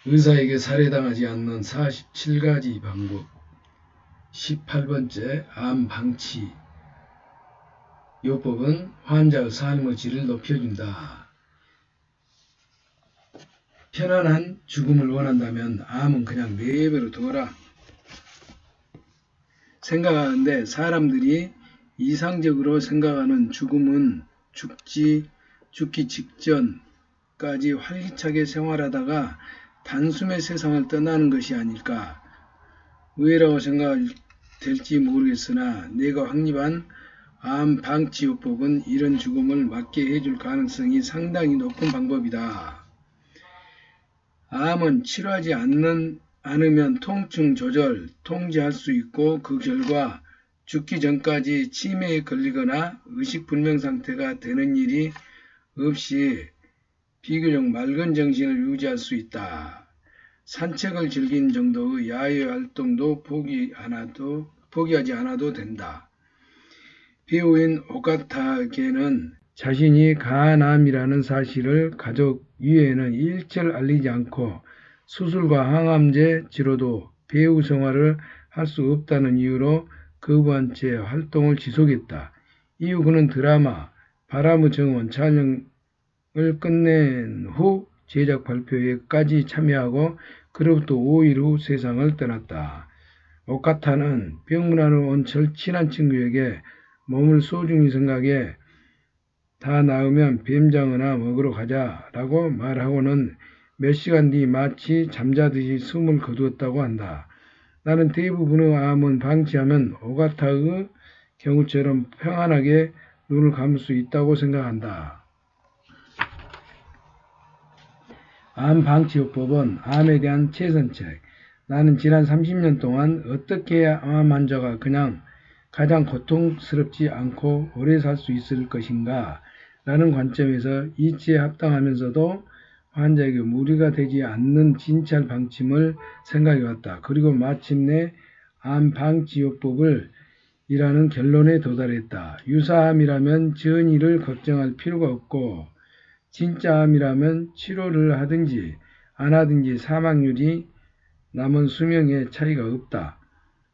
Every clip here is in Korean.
의사에게 살해당하지 않는 47가지 방법. 18번째, 암 방치 요법은 환자의 삶의 질을 높여준다. 편안한 죽음을 원한다면 암은 그냥 4배로 둬라. 생각하는데 사람들이 이상적으로 생각하는 죽음은 죽기 직전까지 활기차게 생활하다가 단숨에 세상을 떠나는 것이 아닐까. 의외라고 생각될지 모르겠으나 내가 확립한 암 방치 요법은 이런 죽음을 맞게 해줄 가능성이 상당히 높은 방법이다. 암은 치료하지 않으면 통증 조절, 통제할 수 있고 그 결과 죽기 전까지 치매에 걸리거나 의식불명 상태가 되는 일이 없이 비교적 맑은 정신을 유지할 수 있다. 산책을 즐기는 정도의 야외 활동도 포기하지 않아도 된다. 배우인 오가타게는 자신이 간암이라는 사실을 가족 위에는 일절 알리지 않고 수술과 항암제 치료도 배우 생활을 할 수 없다는 이유로 거부한 채 활동을 지속했다. 이후 그는 드라마 바람의 정원 촬영을 끝낸 후 제작 발표회까지 참여하고 그로부터 5일 후 세상을 떠났다. 오카타는 병문안으로 온 절친한 친구에게 몸을 소중히 생각해 다 나으면 뱀장어나 먹으러 가자 라고 말하고는 몇 시간 뒤 마치 잠자듯이 숨을 거두었다고 한다. 나는 대부분의 암은 방치하면 오가타의 경우처럼 평안하게 눈을 감을 수 있다고 생각한다. 암 방치요법은 암에 대한 최선책. 나는 지난 30년 동안 어떻게 해야 암 환자가 그냥 가장 고통스럽지 않고 오래 살 수 있을 것인가 라는 관점에서 이치에 합당하면서도 환자에게 무리가 되지 않는 진찰 방침을 생각해왔다. 그리고 마침내 암 방치요법을 이라는 결론에 도달했다. 유사암이라면 전이를 걱정할 필요가 없고 진짜 암이라면 치료를 하든지 안 하든지 사망률이 남은 수명에 차이가 없다.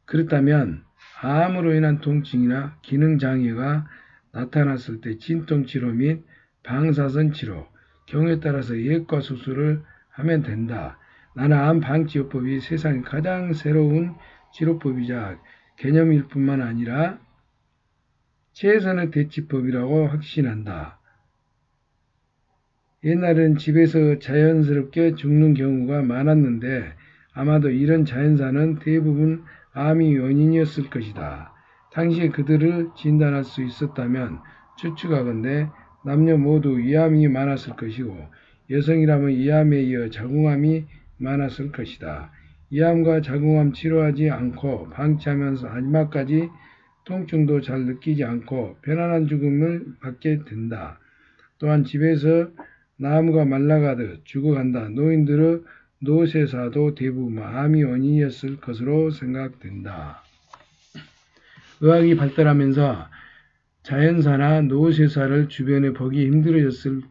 그렇다면 암으로 인한 통증이나 기능장애가 나타났을 때 진통치료 및 방사선 치료, 경우에 따라서 예과 수술을 하면 된다. 나는 암 방치요법이 세상에 가장 새로운 치료법이자 개념일 뿐만 아니라 최선의 대치법이라고 확신한다. 옛날에는 집에서 자연스럽게 죽는 경우가 많았는데 아마도 이런 자연사는 대부분 암이 원인이었을 것이다. 당시에 그들을 진단할 수 있었다면 추측하건대 남녀 모두 위암이 많았을 것이고 여성이라면 위암에 이어 자궁암이 많았을 것이다. 위암과 자궁암 치료하지 않고 방치하면서 마지막까지 통증도 잘 느끼지 않고 편안한 죽음을 맞게 된다. 또한 집에서 나무가 말라가듯 죽어간다. 노인들의 노쇠사도 대부분 암이 원인이었을 것으로 생각된다. 의학이 발달하면서 자연사나 노쇠사를 주변에 보기 힘들어졌고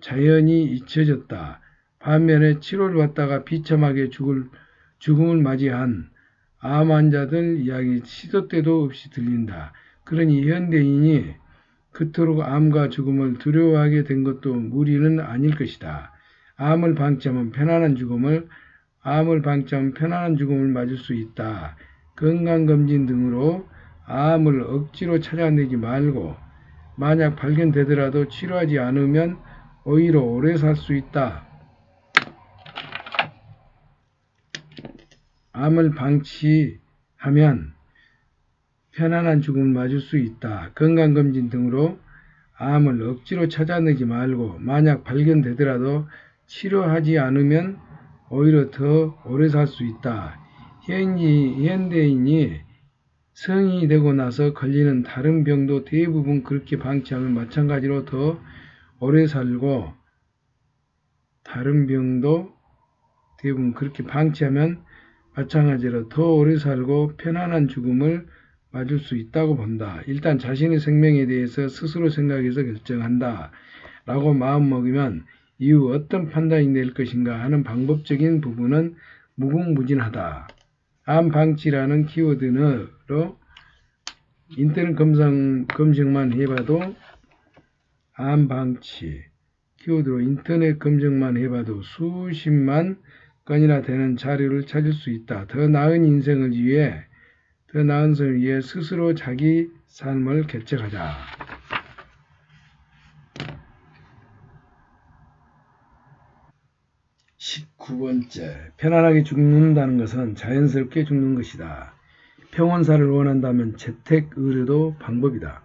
자연이 잊혀졌다. 반면에 치료를 받다가 비참하게 죽음을 맞이한 암 환자들 이야기 시도 때도 없이 들린다. 그러니 현대인이 그토록 암과 죽음을 두려워하게 된 것도 무리는 아닐 것이다. 암을 방치하면 편안한 죽음을 맞을 수 있다. 건강검진 등으로 암을 억지로 찾아내지 말고 만약 발견되더라도 치료하지 않으면 오히려 오래 살 수 있다. 암을 방치하면 편안한 죽음을 맞을 수 있다. 건강검진 등으로 암을 억지로 찾아내지 말고 만약 발견되더라도 치료하지 않으면 오히려 더 오래 살 수 있다. 현대인이 성인이 되고 나서 걸리는 다른 병도 대부분 그렇게 방치하면 마찬가지로 더 오래 살고 다른 병도 대부분 그렇게 방치하면 마찬가지로 더 오래 살고 편안한 죽음을 맞을 수 있다고 본다. 일단 자신의 생명에 대해서 스스로 생각해서 결정한다. 라고 마음먹으면 이후 어떤 판단이 낼 것인가 하는 방법적인 부분은 무궁무진하다. 암 방치라는 키워드로 인터넷 검색만 해봐도 암 방치 키워드로 인터넷 검색만 해봐도 수십만 건이나 되는 자료를 찾을 수 있다. 더 나은 인생을 위해 스스로 자기 삶을 개척하자. 19번째, 편안하게 죽는다는 것은 자연스럽게 죽는 것이다. 평온사를 원한다면 재택의료도 방법이다.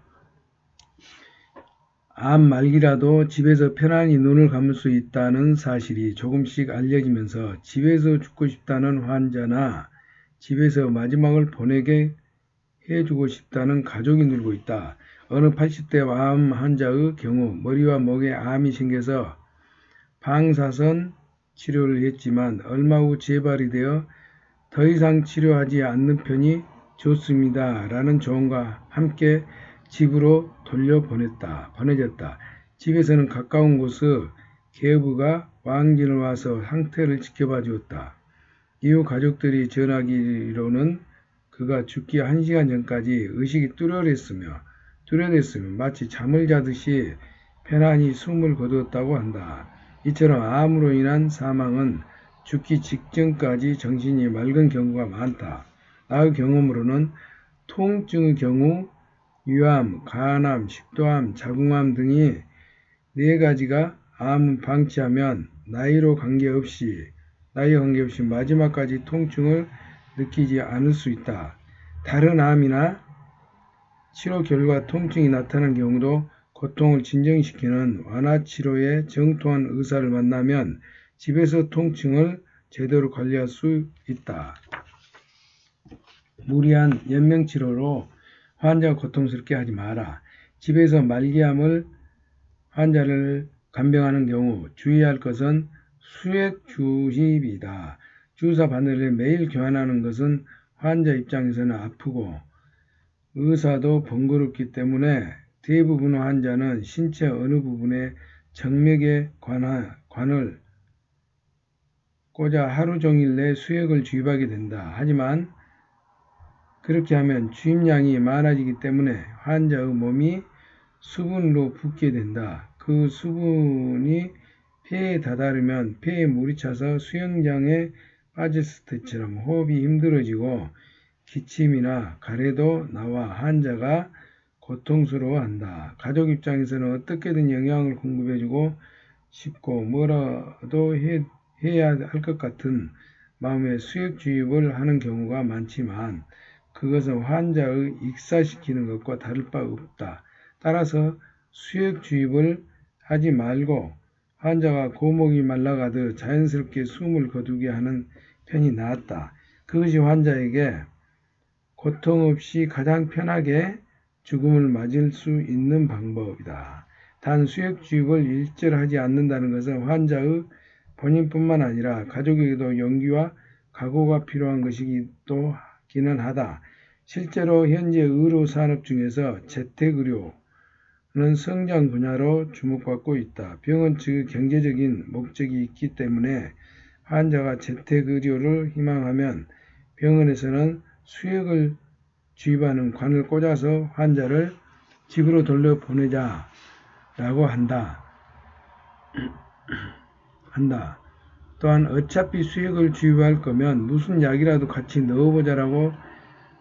암 말기라도 집에서 편안히 눈을 감을 수 있다는 사실이 조금씩 알려지면서 집에서 죽고 싶다는 환자나 집에서 마지막을 보내게 해주고 싶다는 가족이 늘고 있다. 어느 80대 암 환자의 경우 머리와 목에 암이 생겨서 방사선 치료를 했지만 얼마 후 재발이 되어 더 이상 치료하지 않는 편이 좋습니다. 라는 조언과 함께 집으로 보내졌다. 집에서는 가까운 곳의 계부가 왕진을 와서 상태를 지켜봐 주었다. 이후 가족들이 전하기로는 그가 죽기 1시간 전까지 의식이 뚜렷했으며 마치 잠을 자듯이 편안히 숨을 거두었다고 한다. 이처럼 암으로 인한 사망은 죽기 직전까지 정신이 맑은 경우가 많다. 나의 경험으로는 통증의 경우 유암, 간암, 식도암, 자궁암 등이 4가지가 암을 방치하면 나이와 관계없이 마지막까지 통증을 느끼지 않을 수 있다. 다른 암이나 치료 결과 통증이 나타나는 경우도 고통을 진정시키는 완화치료에 정통한 의사를 만나면 집에서 통증을 제대로 관리할 수 있다. 무리한 연명치료로 환자가 고통스럽게 하지 마라. 집에서 말기암을 환자를 간병하는 경우 주의할 것은 수액주입이다. 주사 바늘을 매일 교환하는 것은 환자 입장에서는 아프고 의사도 번거롭기 때문에 대부분의 환자는 신체 어느 부분에 정맥에 관을 꽂아 하루 종일 내 수액을 주입하게 된다. 하지만 그렇게 하면 주입량이 많아지기 때문에 환자의 몸이 수분으로 붓게 된다. 그 수분이 폐에 다다르면 폐에 물이 차서 수영장에 빠졌을 때처럼 호흡이 힘들어지고 기침이나 가래도 나와 환자가 고통스러워한다. 가족 입장에서는 어떻게든 영양을 공급해주고 싶고 뭐라도 해야 할 것 같은 마음에 수액 주입을 하는 경우가 많지만 그것은 환자의 익사시키는 것과 다를 바 없다. 따라서 수액 주입을 하지 말고 환자가 고목이 말라가듯 자연스럽게 숨을 거두게 하는 편이 낫다. 그것이 환자에게 고통 없이 가장 편하게 죽음을 맞을 수 있는 방법이다. 단 수액 주입을 일절 하지 않는다는 것은 환자의 본인뿐만 아니라 가족에게도 용기와 각오가 필요한 것이기는 하다. 실제로 현재 의료산업 중에서 재택의료는 성장 분야로 주목받고 있다. 병원 측의 경제적인 목적이 있기 때문에 환자가 재택의료를 희망하면 병원에서는 수액을 주입하는 관을 꽂아서 환자를 집으로 돌려보내자라고 한다. 또한 어차피 수액을 주입할 거면 무슨 약이라도 같이 넣어보자라고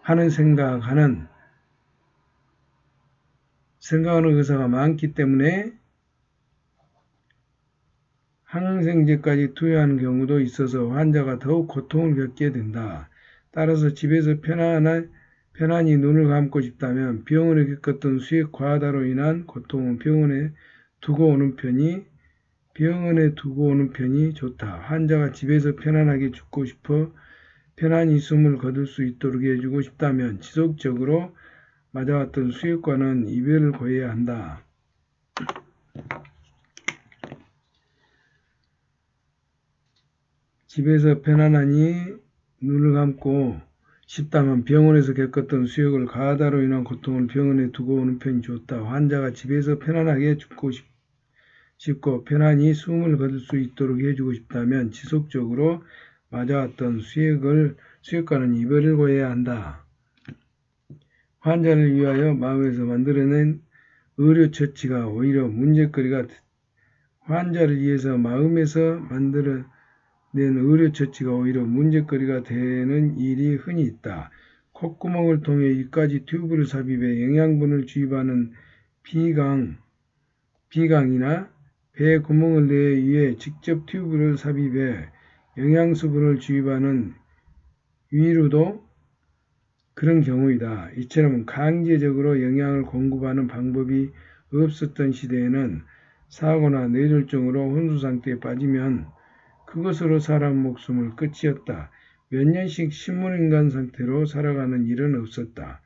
하는 생각하는 의사가 많기 때문에 항생제까지 투여하는 경우도 있어서 환자가 더욱 고통을 겪게 된다. 따라서 집에서 편안히 눈을 감고 싶다면 병원에 겪었던 수액 과다로 인한 고통은 병원에 두고 오는 편이 좋다. 환자가 집에서 편안하게 죽고 싶어 편안히 숨을 거둘 수 있도록 해주고 싶다면 지속적으로 맞아왔던 수액과는 이별을 고해야 한다. 집에서 편안히 눈을 감고 싶다면 병원에서 겪었던 수액을 과다로 인한 고통을 병원에 두고 오는 편이 좋다. 환자가 집에서 편안하게 죽고 쉽고 편안히 숨을 거둘 수 있도록 해주고 싶다면 지속적으로 맞아왔던 수액과는 이별을 고해야 한다. 환자를 위하여 마음에서 만들어낸 의료처치가 오히려 환자를 위해서 마음에서 만들어낸 의료처치가 오히려 문제거리가 되는 일이 흔히 있다. 콧구멍을 통해 입까지 튜브를 삽입해 영양분을 주입하는 비강이나 배 구멍을 내기 위해 직접 튜브를 삽입해 영양수분을 주입하는 위로도 그런 경우이다. 이처럼 강제적으로 영양을 공급하는 방법이 없었던 시대에는 사고나 뇌졸중으로 혼수상태에 빠지면 그것으로 사람 목숨을 끝이었다. 몇 년씩 식물인간 상태로 살아가는 일은 없었다.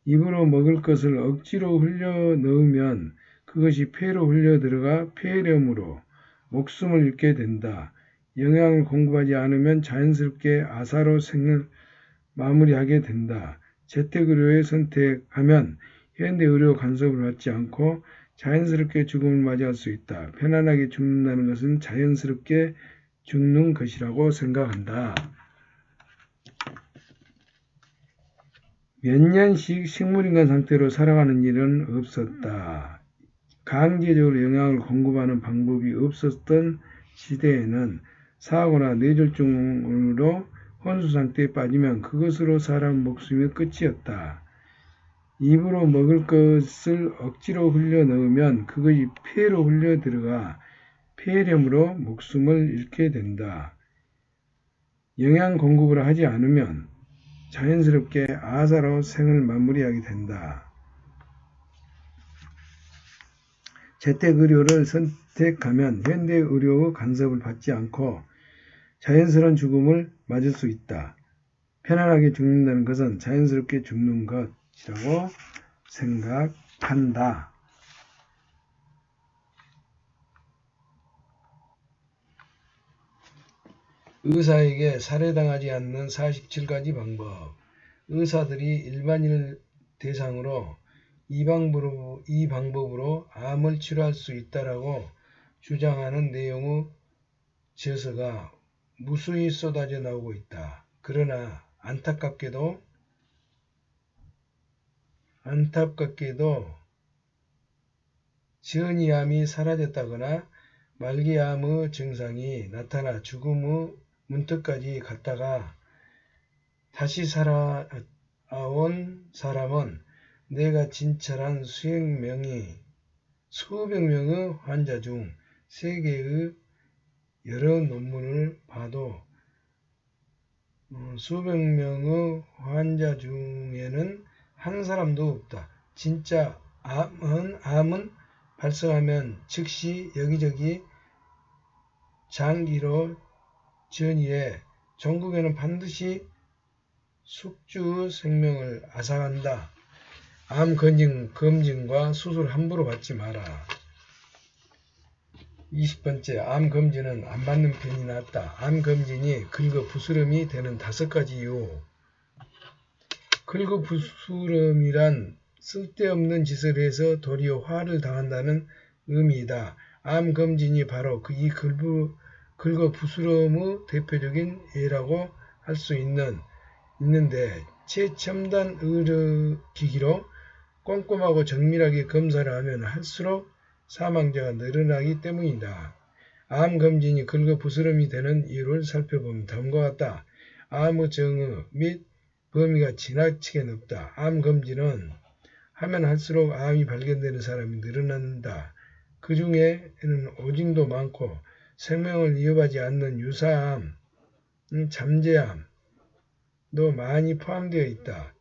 입으로 먹을 것을 억지로 흘려 넣으면 그것이 폐로 흘려 들어가 폐렴으로 목숨을 잃게 된다. 영양을 공급하지 않으면 자연스럽게 아사로 생을 마무리하게 된다. 재택의료를 선택하면 현대의료 간섭을 받지 않고 자연스럽게 죽음을 맞이할 수 있다. 편안하게 죽는다는 것은 자연스럽게 죽는 것이라고 생각한다. 몇 년씩 식물인간 상태로 살아가는 일은 없었다. 강제적으로 영양을 공급하는 방법이 없었던 시대에는 사고나 뇌졸중으로 혼수상태에 빠지면 그것으로 사람 목숨이 끝이었다. 입으로 먹을 것을 억지로 흘려 넣으면 그것이 폐로 흘려 들어가 폐렴으로 목숨을 잃게 된다. 영양 공급을 하지 않으면 자연스럽게 아사로 생을 마무리하게 된다. 재택의료를 선택하면 현대의료의 간섭을 받지 않고 자연스러운 죽음을 맞을 수 있다. 편안하게 죽는다는 것은 자연스럽게 죽는 것이라고 생각한다. 의사에게 살해당하지 않는 47가지 방법. 의사들이 일반인을 대상으로 이 방법으로 암을 치료할 수 있다라고 주장하는 내용의 저서가 무수히 쏟아져 나오고 있다. 그러나 안타깝게도 전이암이 사라졌다거나 말기암의 증상이 나타나 죽음의 문턱까지 갔다가 다시 살아온 사람은 내가 진찰한 수백 명의 환자 중 세계의 여러 논문을 봐도 수백 명의 환자 중에는 한 사람도 없다. 진짜 암은 발생하면 즉시 여기저기 장기로 전이해 전국에는 반드시 숙주의 생명을 앗아간다. 암 검진과 수술 함부로 받지 마라. 20번째, 암 검진은 안 받는 편이 낫다. 암 검진이 긁어부스럼이 되는 5가지 이유. 긁어부스럼이란 쓸데없는 짓을 해서 도리어 화를 당한다는 의미이다. 암 검진이 바로 이 긁어부스럼의 대표적인 예라고 할 수 있는데 최첨단 의료기기로 꼼꼼하고 정밀하게 검사를 하면 할수록 사망자가 늘어나기 때문이다. 암 검진이 긁어부스럼이 되는 이유를 살펴보면 다음과 같다. 암의 정의 및 범위가 지나치게 넓다. 암 검진은 하면 할수록 암이 발견되는 사람이 늘어난다. 그 중에는 오진도 많고 생명을 위협하지 않는 유사암, 잠재암도 많이 포함되어 있다.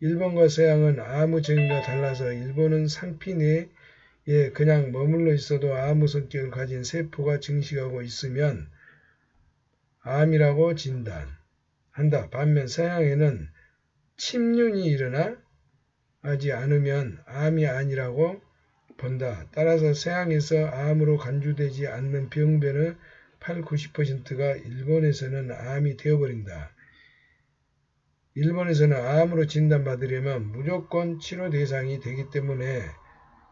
일본과 서양은 암의 정의가 달라서 일본은 상피 내에 그냥 머물러 있어도 암의 성격을 가진 세포가 증식하고 있으면 암이라고 진단한다. 반면 서양에는 침륜이 일어나지 않으면 암이 아니라고 본다. 따라서 서양에서 암으로 간주되지 않는 병변의 80~90%가 일본에서는 암이 되어버린다. 일본에서는 암으로 진단받으려면 무조건 치료 대상이 되기 때문에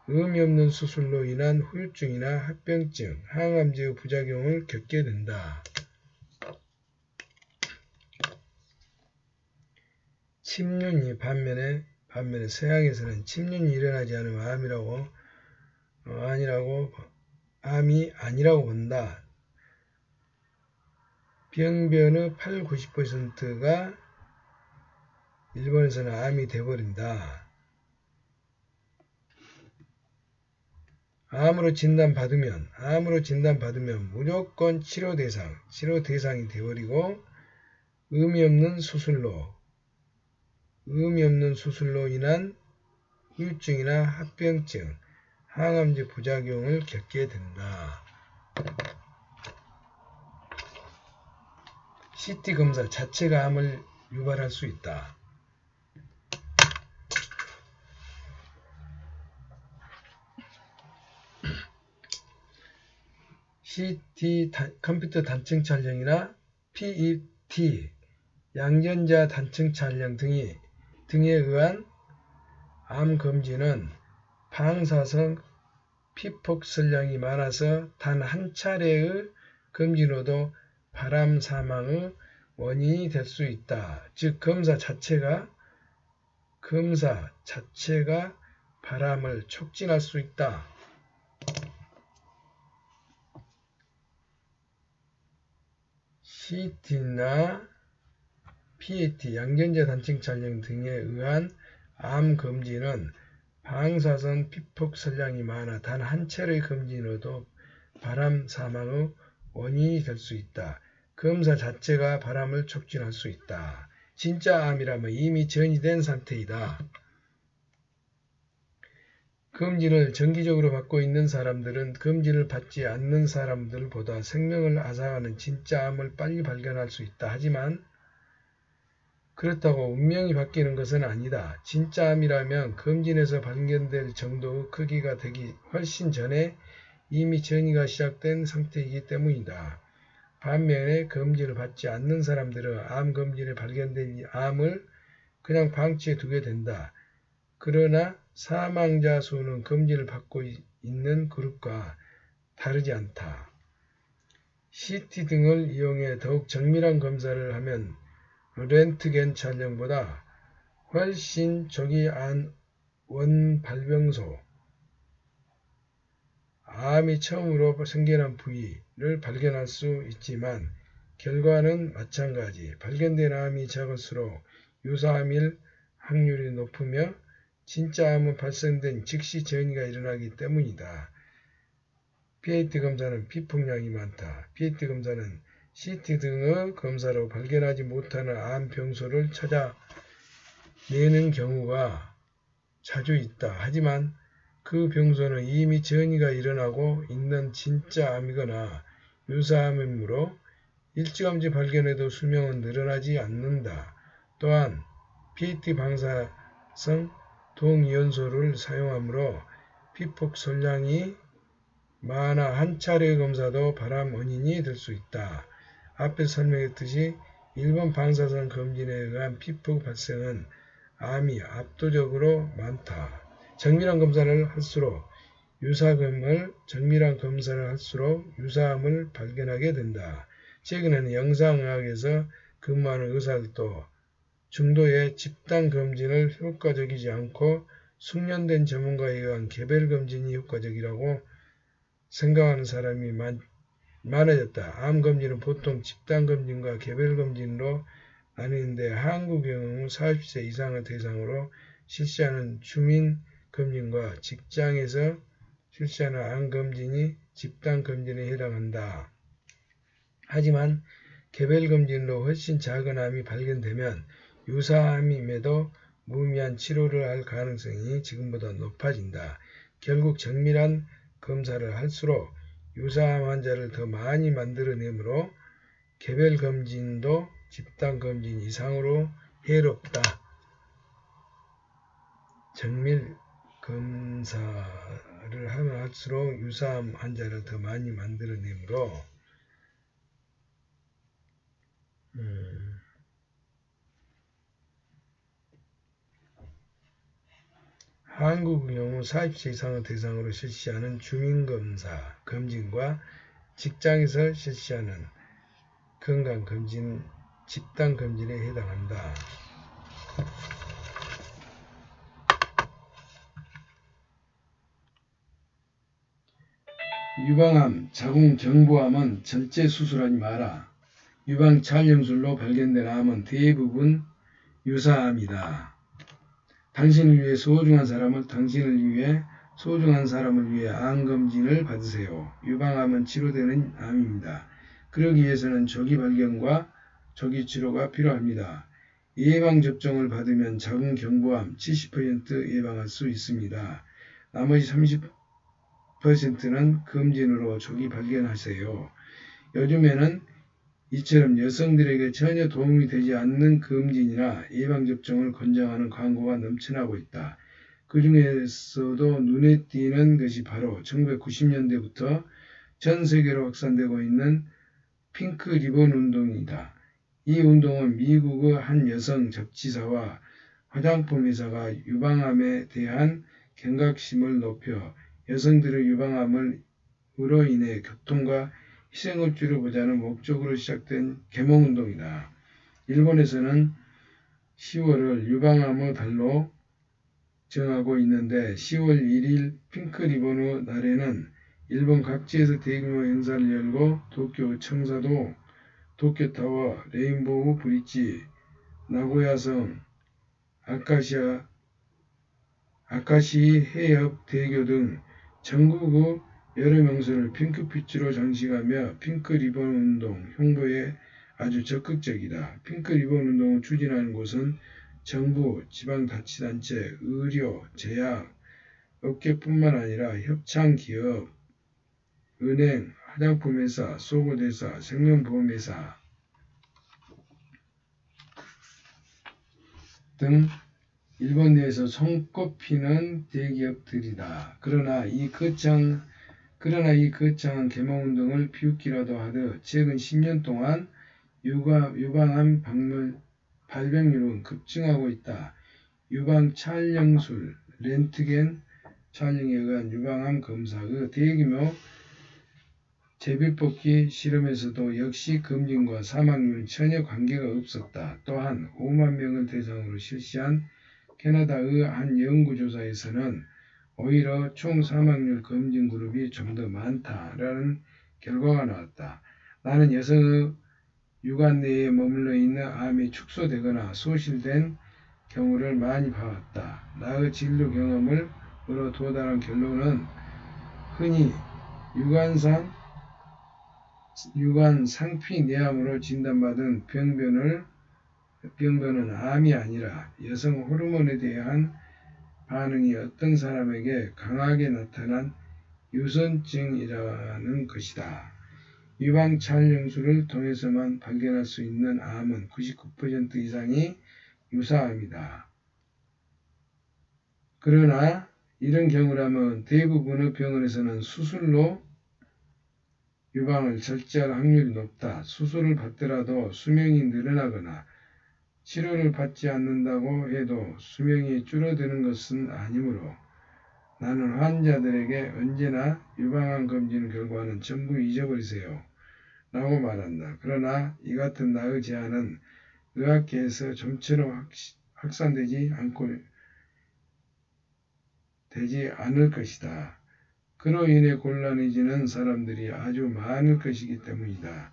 의미 없는 수술로 인한 후유증이나 합병증, 항암제의 부작용을 겪게 된다. 침륜이 반면에 서양에서는 침륜이 일어나지 않으면 암이 아니라고 본다. 병변의 80~90%가 일본에서는 암이 돼버린다. 암으로 진단받으면 무조건 치료 대상이 되어버리고 의미 없는 수술로 인한 후유증이나 합병증, 항암제 부작용을 겪게 된다. CT 검사 자체가 암을 유발할 수 있다. CT 컴퓨터 단층 촬영이나 PET 양전자 단층 촬영 등에 의한 암 검진은 방사성 피폭설량이 많아서 단 한 차례의 검진으로도 발암 사망의 원인이 될 수 있다. 즉 검사 자체가 발암을 촉진할 수 있다. CT나 PET 양전자 단층 촬영 등에 의한 암 검진은 방사선 피폭 설량이 많아 단 한 차례의 검진으로도 발암 사망의 원인이 될 수 있다. 검사 자체가 발암을 촉진할 수 있다. 진짜 암이라면 이미 전이된 상태이다. 검진을 정기적으로 받고 있는 사람들은 검진을 받지 않는 사람들보다 생명을 앗아가는 진짜 암을 빨리 발견할 수 있다. 하지만 그렇다고 운명이 바뀌는 것은 아니다. 진짜 암이라면 검진에서 발견될 정도의 크기가 되기 훨씬 전에 이미 전이가 시작된 상태이기 때문이다. 반면에 검진을 받지 않는 사람들은 암 검진에 발견된 암을 그냥 방치해 두게 된다. 그러나 사망자 수는 검진을 받고 있는 그룹과 다르지 않다. CT 등을 이용해 더욱 정밀한 검사를 하면 렌트겐 촬영보다 훨씬 조기 원발병소, 암이 처음으로 생겨난 부위를 발견할 수 있지만 결과는 마찬가지. 발견된 암이 적을수록 유사암일 확률이 높으며 진짜 암은 발생된 즉시 전이가 일어나기 때문이다. PET 검사는 피폭량이 많다. PET 검사는 CT 등의 검사로 발견하지 못하는 암 병소를 찾아내는 경우가 자주 있다. 하지만 그 병소는 이미 전이가 일어나고 있는 진짜 암이거나 유사암이므로 일찌감치 발견해도 수명은 늘어나지 않는다. 또한 PET 방사성 동이온소를 사용하므로 피폭 설량이 많아 한 차례의 검사도 발암 원인이 될 수 있다. 앞에서 설명했듯이 일본 방사선 검진에 의한 피폭 발생은 암이 압도적으로 많다. 정밀한 검사를 할수록 유사암을 발견하게 된다. 최근에는 영상의학에서 근무하는 의사들도 중도의 집단검진을 효과적이지 않고 숙련된 전문가에 의한 개별검진이 효과적이라고 생각하는 사람이 많아졌다. 암검진은 보통 집단검진과 개별검진으로 나뉘는데 한국의 경우 40세 이상을 대상으로 실시하는 주민검진과 직장에서 실시하는 암검진이 집단검진에 해당한다. 하지만 개별검진으로 훨씬 작은 암이 발견되면 유사암임에도 무의미한 치료를 할 가능성이 지금보다 높아진다. 결국 정밀한 검사를 할수록 유사암 환자를 더 많이 만들어내므로 개별검진도 집단검진 이상으로 해롭다. 정밀 검사를 하면 할수록 유사암 환자를 더 많이 만들어내므로 한국의 경우 40세 이상을 대상으로 실시하는 주민검사 검진과 직장에서 실시하는 건강검진, 집단검진에 해당한다. 유방암, 자궁경부암은 절제 수술하지 마라. 유방 촬영술로 발견된 암은 대부분 유사암이다. 당신을 위해 소중한 사람을 위해 암검진을 받으세요. 유방암은 치료되는 암입니다. 그러기 위해서는 조기 발견과 조기 치료가 필요합니다. 예방접종을 받으면 자궁경부암 70% 예방할 수 있습니다. 나머지 30%는 검진으로 조기 발견하세요. 요즘에는 이처럼 여성들에게 전혀 도움이 되지 않는 검진이나 예방접종을 권장하는 광고가 넘쳐나고 있다. 그 중에서도 눈에 띄는 것이 바로 1990년대부터 전 세계로 확산되고 있는 핑크 리본 운동이다. 이 운동은 미국의 한 여성 잡지사와 화장품 회사가 유방암에 대한 경각심을 높여 여성들의 유방암으로 인해 고통과 희생을 줄여보자는 목적으로 시작된 계몽운동이다. 일본에서는 10월을 유방암의 달로 정하고 있는데 10월 1일 핑크리본의 날에는 일본 각지에서 대규모 행사를 열고 도쿄 청사도, 도쿄타워, 레인보우 브릿지, 나고야성, 아카시 해협 대교 등 전국의 여러 명소를 핑크빛으로 장식하며 핑크리본 운동 홍보에 아주 적극적이다. 핑크리본 운동을 추진하는 곳은 정부, 지방자치단체, 의료, 제약, 업계뿐만 아니라 협창기업, 은행, 화장품회사, 속옷회사, 생명보험회사 등 일본 내에서 손꼽히는 대기업들이다. 그러나 이 거창한 계몽운동을 비웃기라도 하듯 최근 10년 동안 유방암 발병률은 급증하고 있다. 유방 촬영술, 렌트겐 촬영에 의한 유방암 검사의 대규모 제비뽑기 실험에서도 역시 검진과 사망률은 전혀 관계가 없었다. 또한 5만 명을 대상으로 실시한 캐나다의 한 연구조사에서는 오히려 총 사망률 검진 그룹이 좀 더 많다라는 결과가 나왔다. 나는 여성의 유관 내에 머물러 있는 암이 축소되거나 소실된 경우를 많이 봐왔다. 나의 진료 경험으로 도달한 결론은 흔히 유관 상피내암으로 진단받은 병변은 암이 아니라 여성 호르몬에 대한 반응이 어떤 사람에게 강하게 나타난 유선증이라는 것이다. 유방 촬영술을 통해서만 발견할 수 있는 암은 99% 이상이 유사암이다. 그러나 이런 경우라면 대부분의 병원에서는 수술로 유방을 절제할 확률이 높다. 수술을 받더라도 수명이 늘어나거나 치료를 받지 않는다고 해도 수명이 줄어드는 것은 아니므로 나는 환자들에게 언제나 유방암 검진 결과는 전부 잊어버리세요 라고 말한다. 그러나 이 같은 나의 제안은 의학계에서 좀처럼 확산되지 않을 것이다. 그로 인해 곤란해지는 사람들이 아주 많을 것이기 때문이다.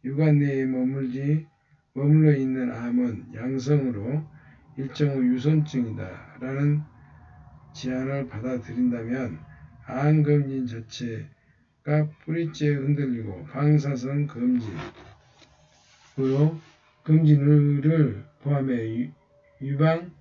유관 내에 머물러 있는 암은 양성으로 일종의 유선증이다 라는 제안을 받아들인다면 암검진 자체가 뿌리째 흔들리고 방사선 검진을 포함해 유방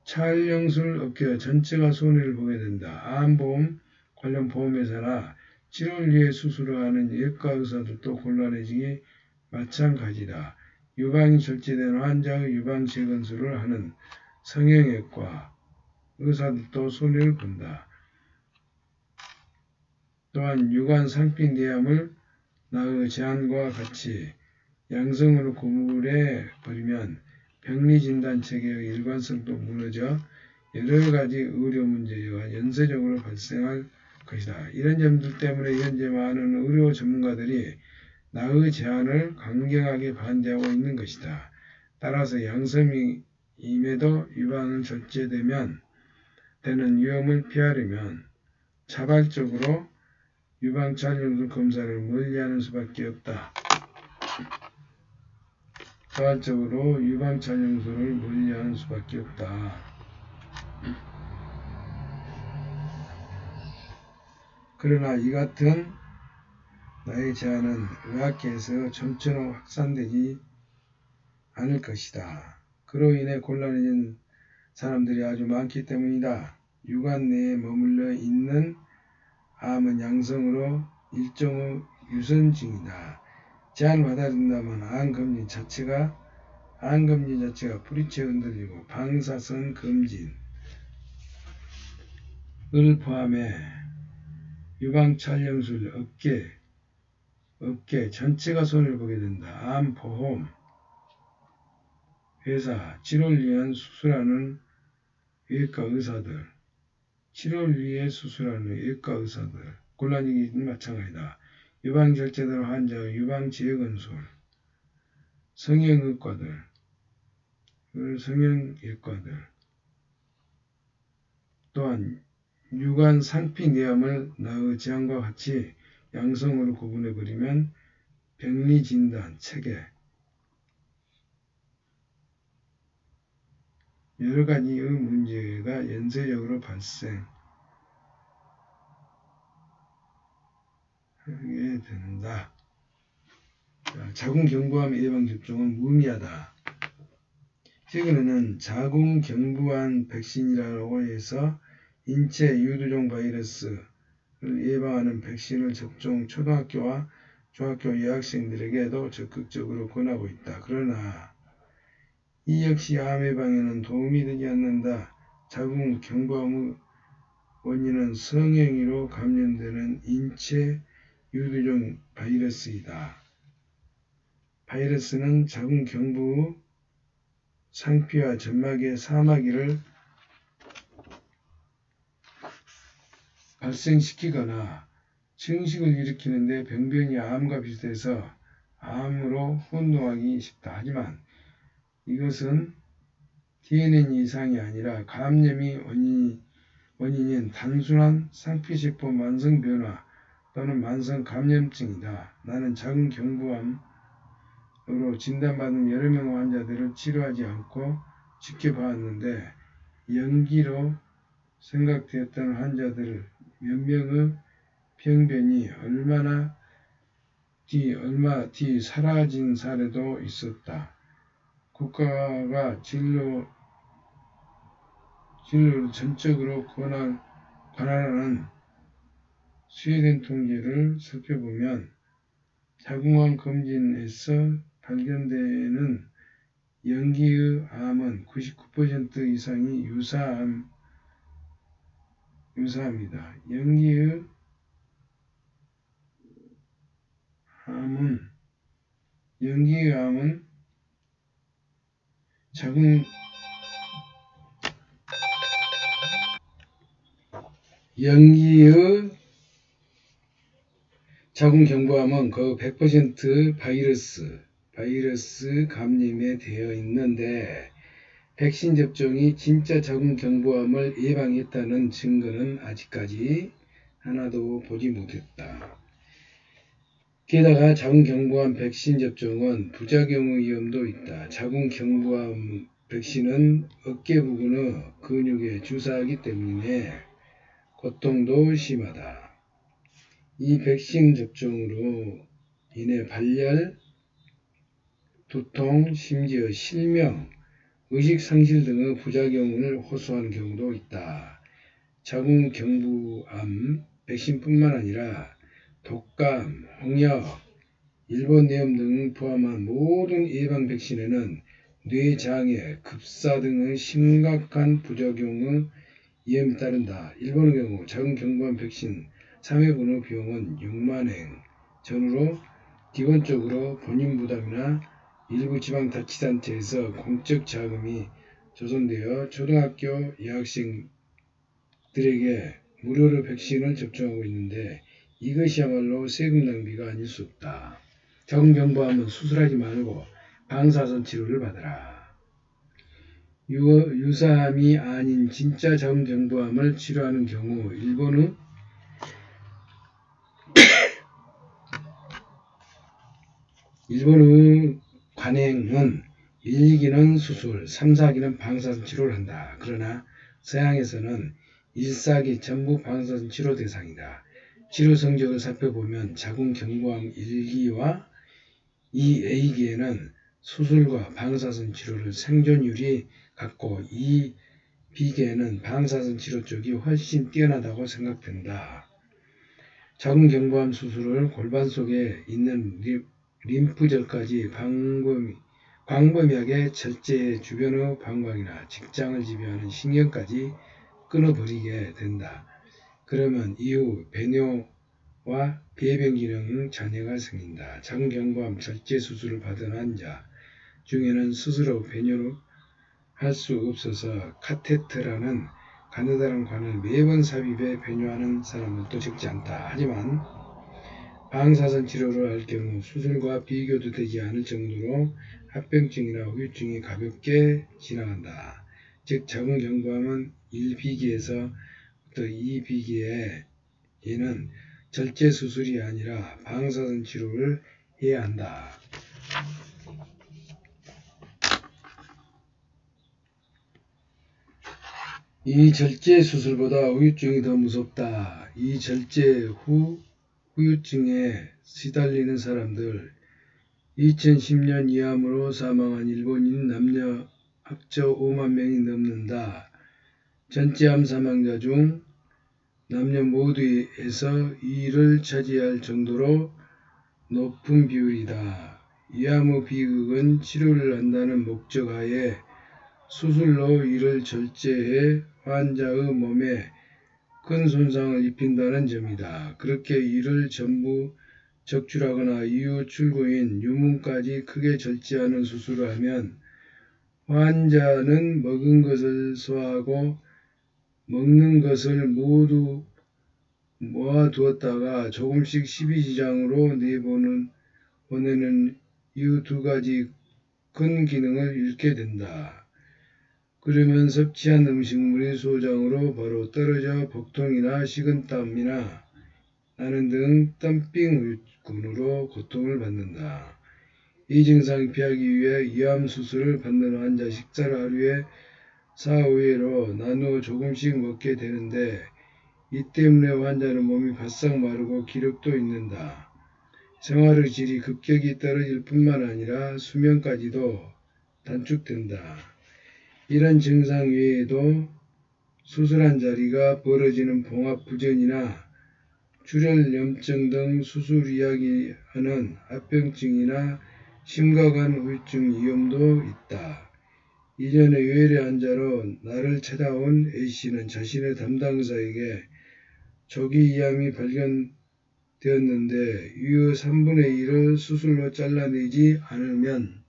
촬영술 업계 전체가 손해를 보게 된다. 암보험 관련 보험회사나 치료를 위해 수술을 하는 예과 의사들도 곤란해지기 마찬가지다. 유방이 절제된 환자의 유방 재건술을 하는 성형외과 의사들도 손해를 본다. 또한 유관 상피내암을 나의 제안과 같이 양성으로 구분해 버리면 병리진단 체계의 일관성도 무너져 여러 가지 의료 문제가 연쇄적으로 발생할 것이다. 이런 점들 때문에 현재 많은 의료 전문가들이 나의 제안을 강경하게 반대하고 있는 것이다. 따라서 양성임에도 유방은 절제되는 위험을 피하려면 자발적으로 유방촬영술 검사를 멀리하는 수밖에 없다. 자발적으로 유방촬영술을 멀리하는 수밖에 없다. 그러나 이 같은 나의 제안은 의학계에서 점처럼 확산되지 않을 것이다. 그로 인해 곤란해진 사람들이 아주 많기 때문이다. 유관 내에 머물러 있는 암은 양성으로 일종의 유선증이다. 제안을 받아들인다면 암검진 자체가 뿌리째 흔들리고 방사선 검진을 포함해 유방촬영술 업계 전체가 손해를 보게 된다. 암보험 회사, 치료를 위해 수술하는 외과 의사들, 곤란이긴 마찬가지다. 유방절제된 환자, 유방지혈건술, 성형외과들, 또한 유관 상피 내암을 나의 제안과 같이 양성으로 구분해버리면 병리진단, 체계, 여러가지의 문제가 연쇄적으로 발생하게 된다. 자궁경부암 예방접종은 무의미하다. 최근에는 자궁경부암 백신이라고 해서 인체 유두종 바이러스를 예방하는 백신을 접종 초등학교와 중학교 여학생들에게도 적극적으로 권하고 있다. 그러나 이 역시 암 예방에는 도움이 되지 않는다. 자궁경부암의 원인은 성행위로 감염되는 인체 유두종 바이러스이다. 바이러스는 자궁경부의 상피와 점막의 사마귀를 발생시키거나 증식을 일으키는데 병변이 암과 비슷해서 암으로 혼동하기 쉽다. 하지만 이것은 DNA 이상이 아니라 감염이 원인인 단순한 상피세포 만성 변화 또는 만성 감염증이다. 나는 자궁경부암으로 진단받은 여러 명의 환자들을 치료하지 않고 지켜봤는데 연기로 생각되었던 환자들 몇 명의 병변이 얼마 뒤 사라진 사례도 있었다. 국가가 진료를 전적으로 관할하는 스웨덴 통계를 살펴보면 자궁암 검진에서 발견되는 연기의 암은 99% 이상이 유사합니다. 연기의 암은 자궁경부암은 거의 100% 바이러스 감염에 되어 있는데 백신 접종이 진짜 자궁경부암을 예방했다는 증거는 아직까지 하나도 보지 못했다. 게다가 자궁경부암 백신 접종은 부작용의 위험도 있다. 자궁경부암 백신은 어깨 부근의 근육에 주사하기 때문에 고통도 심하다. 이 백신 접종으로 인해 발열, 두통, 심지어 실명, 의식상실 등의 부작용을 호소하는 경우도 있다. 자궁경부암 백신뿐만 아니라 독감, 홍역, 일본뇌염 등을 포함한 모든 예방 백신에는 뇌장애, 급사 등의 심각한 부작용의 위험이 따른다. 일본의 경우 자궁경부암 백신 3회분의 비용은 6만엔 전후로 기본적으로 본인 부담이나 일부 지방자치단체에서 공적 자금이 조성되어 초등학교 여학생들에게 무료로 백신을 접종하고 있는데 이것이야말로 세금 낭비가 아닐 수 없다. 자궁경부암은 수술하지 말고 방사선 치료를 받아라. 유사암이 아닌 진짜 자궁경부암을 치료하는 경우 일본의 관행은 1, 2기는 수술, 3, 4기는 방사선 치료를 한다. 그러나 서양에서는 1, 4기 전부 방사선 치료 대상이다. 치료 성적을 살펴보면 자궁경부암 1기와 2A기에는 수술과 방사선 치료를 생존율이 같고 2B기에는 방사선 치료 쪽이 훨씬 뛰어나다고 생각된다. 자궁경부암 수술을 골반 속에 있는 림프절까지 광범위하게 절제해 주변의 방광이나 직장을 지배하는 신경까지 끊어버리게 된다. 그러면 이후 배뇨와 배변 기능 장애가 생긴다. 자궁경부암 절제 수술을 받은 환자 중에는 스스로 배뇨를 할 수 없어서 카테트라는 가느다란 관을 매번 삽입해 배뇨하는 사람들도 적지 않다. 하지만 방사선 치료를 할 경우 수술과 비교도 되지 않을 정도로 합병증이나 후유증이 가볍게 지나간다. 즉 자궁경부암은 1B기에서 2B기에는 절제 수술이 아니라 방사선 치료를 해야 한다. 이 절제 수술보다 후유증이 더 무섭다. 이 절제 후 후유증에 시달리는 사람들 2010년 이암으로 사망한 일본인 남녀 합쳐 5만 명이 넘는다. 전체 암 사망자 중 남녀 모두에서 2위를 차지할 정도로 높은 비율이다. 이암의 비극은 치료를 한다는 목적 하에 수술로 이를 절제해 환자의 몸에 큰 손상을 입힌다는 점이다. 그렇게 이를 전부 적출하거나 이후 출구인 유문까지 크게 절제하는 수술을 하면 환자는 먹은 것을 소화하고 먹는 것을 모두 모아두었다가 조금씩 십이지장으로 내보내는 이 두 가지 큰 기능을 잃게 된다. 그러면 섭취한 음식물이 소장으로 바로 떨어져 복통이나 식은땀이나 나는 등 덤핑 우유군으로 고통을 받는다. 이 증상을 피하기 위해 이암 수술을 받는 환자 식사를 하루에 4, 5회로 나누어 조금씩 먹게 되는데 이 때문에 환자는 몸이 바싹 마르고 기력도 잃는다. 생활의 질이 급격히 떨어질 뿐만 아니라 수명까지도 단축된다. 이런 증상 외에도 수술한 자리가 벌어지는 봉합부전이나 출혈염증 등 수술 이야기하는 합병증이나 심각한 후유증 위험도 있다. 이전에 외래 환자로 나를 찾아온 A씨는 자신의 담당 의사에게 조기 이암이 발견되었는데 이의 3분의 1을 수술로 잘라내지 않으면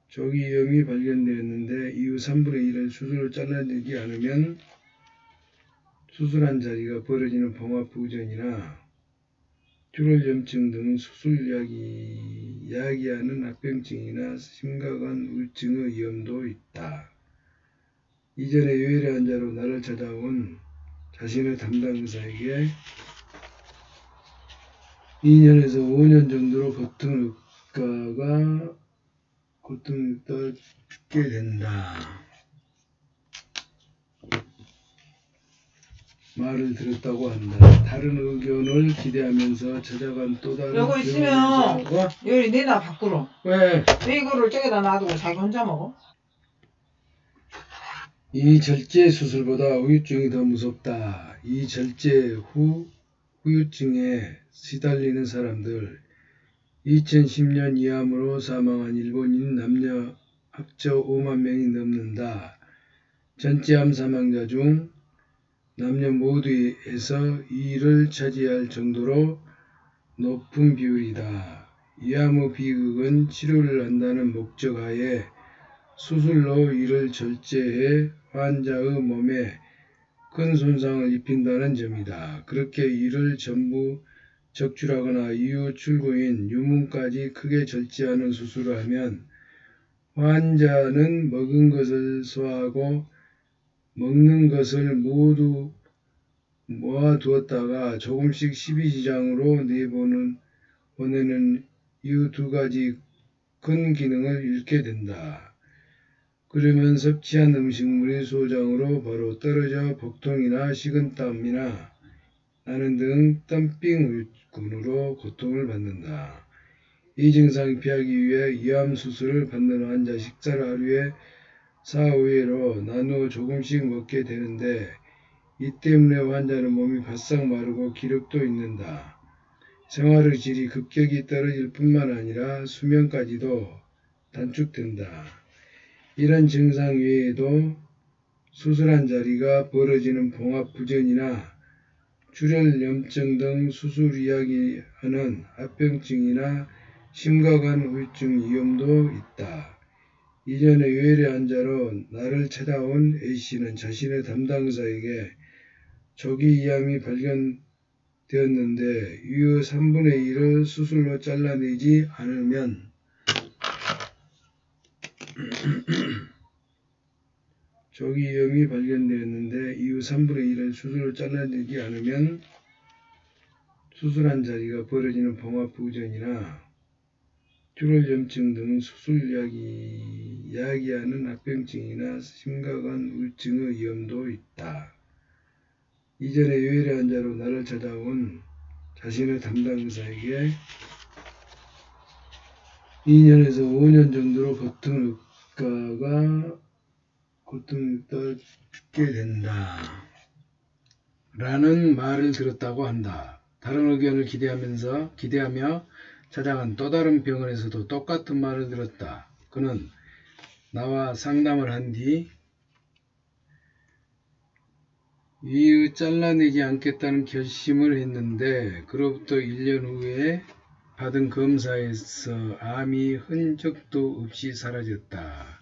조기 이암이 발견되었는데 이후 3분의 1을 수술로 잘라내지 않으면 수술한 자리가 벌어지는 봉합부전이나 출혈염증 등 수술 이야기하는 합병증이나 심각한 우울증의 위험도 있다. 이전에 외래 환자로 나를 찾아온 자신의 담당 의사에게 2년에서 5년 정도로 고통을 겪게 된다. 말을 들었다고 한다. 다른 의견을 기대하면서 찾아간 또 다른 요거 있으면 요리 내놔 밖으로. 왜? 왜 이거를 저기다 놔두고 자기 혼자 먹어? 이 절제 수술보다 후유증이 더 무섭다. 이 절제 후 후유증에 시달리는 사람들 2010년 이암으로 사망한 일본인 남녀 합쳐 5만 명이 넘는다. 전체 암 사망자 중 남녀 모두에서 2위를 차지할 정도로 높은 비율이다. 위암의 비극은 치료를 한다는 목적하에 수술로 이를 절제해 환자의 몸에 큰 손상을 입힌다는 점이다. 그렇게 이를 전부 적출하거나 이후 출구인 유문까지 크게 절제하는 수술을 하면 환자는 먹은 것을 소화하고 먹는 것을 모두 모아두었다가 조금씩 십이지장으로 내보내는 이 두 가지 큰 기능을 잃게 된다. 그러면 섭취한 음식물이 소장으로 바로 떨어져 복통이나 식은땀이나 나는 등 땀빙군으로 고통을 받는다. 이 증상을 피하기 위해 위암 수술을 받는 환자 식사를 하루에 4-5회로 나누어 조금씩 먹게 되는데 이 때문에 환자는 몸이 바싹 마르고 기력도 잃는다. 생활의 질이 급격히 떨어질 뿐만 아니라 수명까지도 단축된다. 이런 증상 외에도 수술한 자리가 벌어지는 봉합부전이나 출혈염증 등 수술 이야기하는 합병증이나 심각한 후유증 위험도 있다. 이전에 외래 환자로 나를 찾아온 A씨는 자신의 담당 의사에게 조기 위암이 발견되었는데 이의 3분의 1을 수술로 잘라내지 않으면 조기 위암이 발견되었는데 이후 3분의 1을 수술로 잘라내지 않으면 수술한 자리가 벌어지는 봉합부전이나 출혈염증 등 수술 이야기하는 합병증이나 심각한 우울증의 위험도 있다. 이전에 외래 환자로 나를 찾아온 자신의 담당 의사에게 2년에서 5년 정도로 고통을 겪게 된다. 라는 말을 들었다고 한다. 다른 의견을 기대하며 찾아간 또 다른 병원에서도 똑같은 말을 들었다. 그는 나와 상담을 한 뒤 위의 잘라내지 않겠다는 결심을 했는데 그로부터 1년 후에 받은 검사에서 암이 흔적도 없이 사라졌다.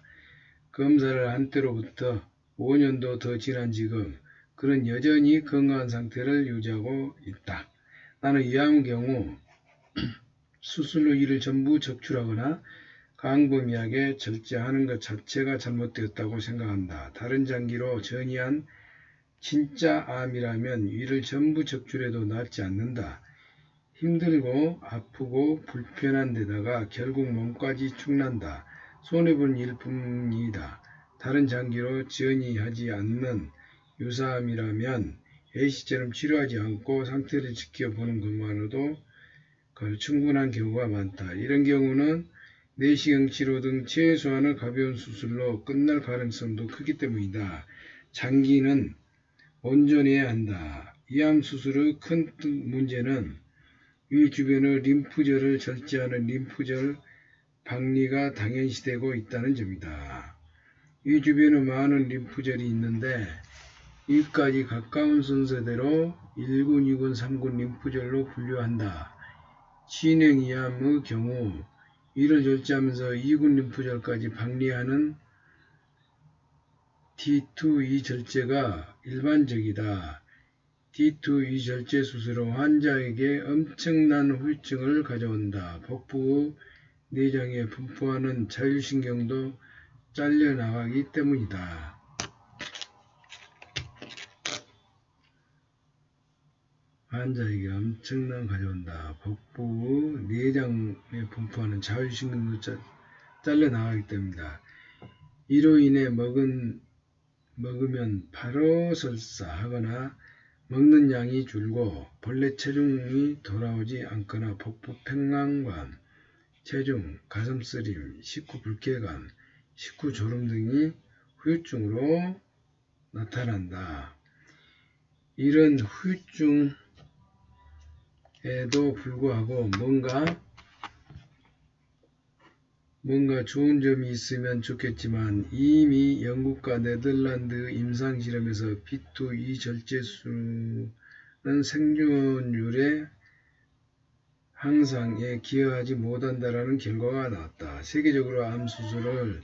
검사를 한 때로부터 5년도 더 지난 지금 그는 여전히 건강한 상태를 유지하고 있다. 나는 위암의 경우 수술로 이를 전부 적출하거나 광범위하게 절제하는 것 자체가 잘못되었다고 생각한다. 다른 장기로 전이한 진짜 암이라면 위를 전부 적출해도 낫지 않는다. 힘들고 아프고 불편한 데다가 결국 몸까지 축난다. 손해본 일뿐이다. 다른 장기로 전이하지 않는 유사암이라면 A씨처럼 치료하지 않고 상태를 지켜보는 것만으로도 충분한 경우가 많다. 이런 경우는 내시경 치료 등 최소한의 가벼운 수술로 끝날 가능성도 크기 때문이다. 장기는 온전해야 한다. 위암 수술의 큰 문제는 위 주변의 림프절을 절제하는 림프절 박리가 당연시되고 있다는 점이다. 위 주변에 많은 림프절이 있는데 위까지 가까운 순서대로 1군, 2군, 3군 림프절로 분류한다. 진행위암의 경우 위를 절제하면서 2군 림프절까지 박리하는 D2E 절제가 일반적이다. D2E 절제 수술은 환자에게 엄청난 후유증을 가져온다. 복부 내장에 분포하는 자율신경도 잘려나가기 때문이다. 환자에게 엄청난 가져온다. 복부 내장에 분포하는 자율신경도 잘려나가기 때문이다. 이로 인해 먹으면 바로 설사하거나 먹는 양이 줄고 본래 체중이 돌아오지 않거나 복부 팽만감, 체중, 가슴쓰림, 식후 불쾌감, 식후 졸음 등이 후유증으로 나타난다. 이런 후유증에도 불구하고 뭔가 좋은 점이 있으면 좋겠지만 이미 영국과 네덜란드 임상실험에서 B2E 절제수는 생존율의 향상에 기여하지 못한다라는 결과가 나왔다. 세계적으로 암 수술을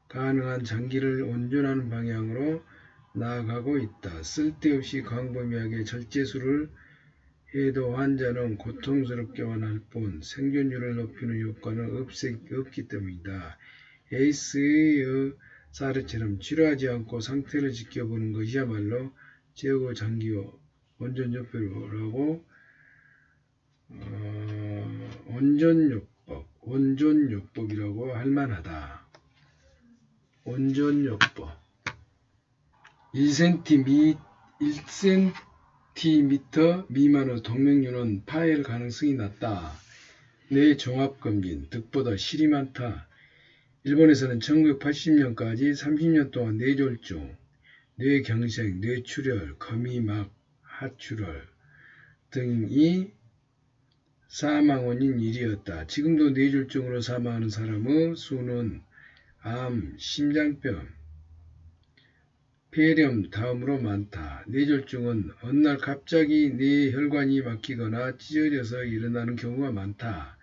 가능한 장기를 온전하는 방향으로 나아가고 있다. 쓸데없이 광범위하게 절제술을 해도 환자는 고통스럽게만 할 뿐 생존율을 높이는 효과는 없기 때문이다. 에이스의 사례처럼 치료하지 않고 상태를 지켜보는 것이야말로 최고 장기 온전요법이라고 온전요법이라고 할 만하다. 온전요법 1cm 미만의 동맥류는 파열 가능성이 낮다. 뇌 종합검진 득보다 실이 많다. 일본에서는 1980년까지 30년 동안 뇌졸중, 뇌경색, 뇌출혈, 거미막, 하출혈 등이 사망 원인 1위였다. 지금도 뇌졸중으로 사망하는 사람의 수는 암, 심장병, 폐렴 다음으로 많다. 뇌졸중은 어느 날 갑자기 뇌혈관이 막히거나 찢어져서 일어나는 경우가 많다.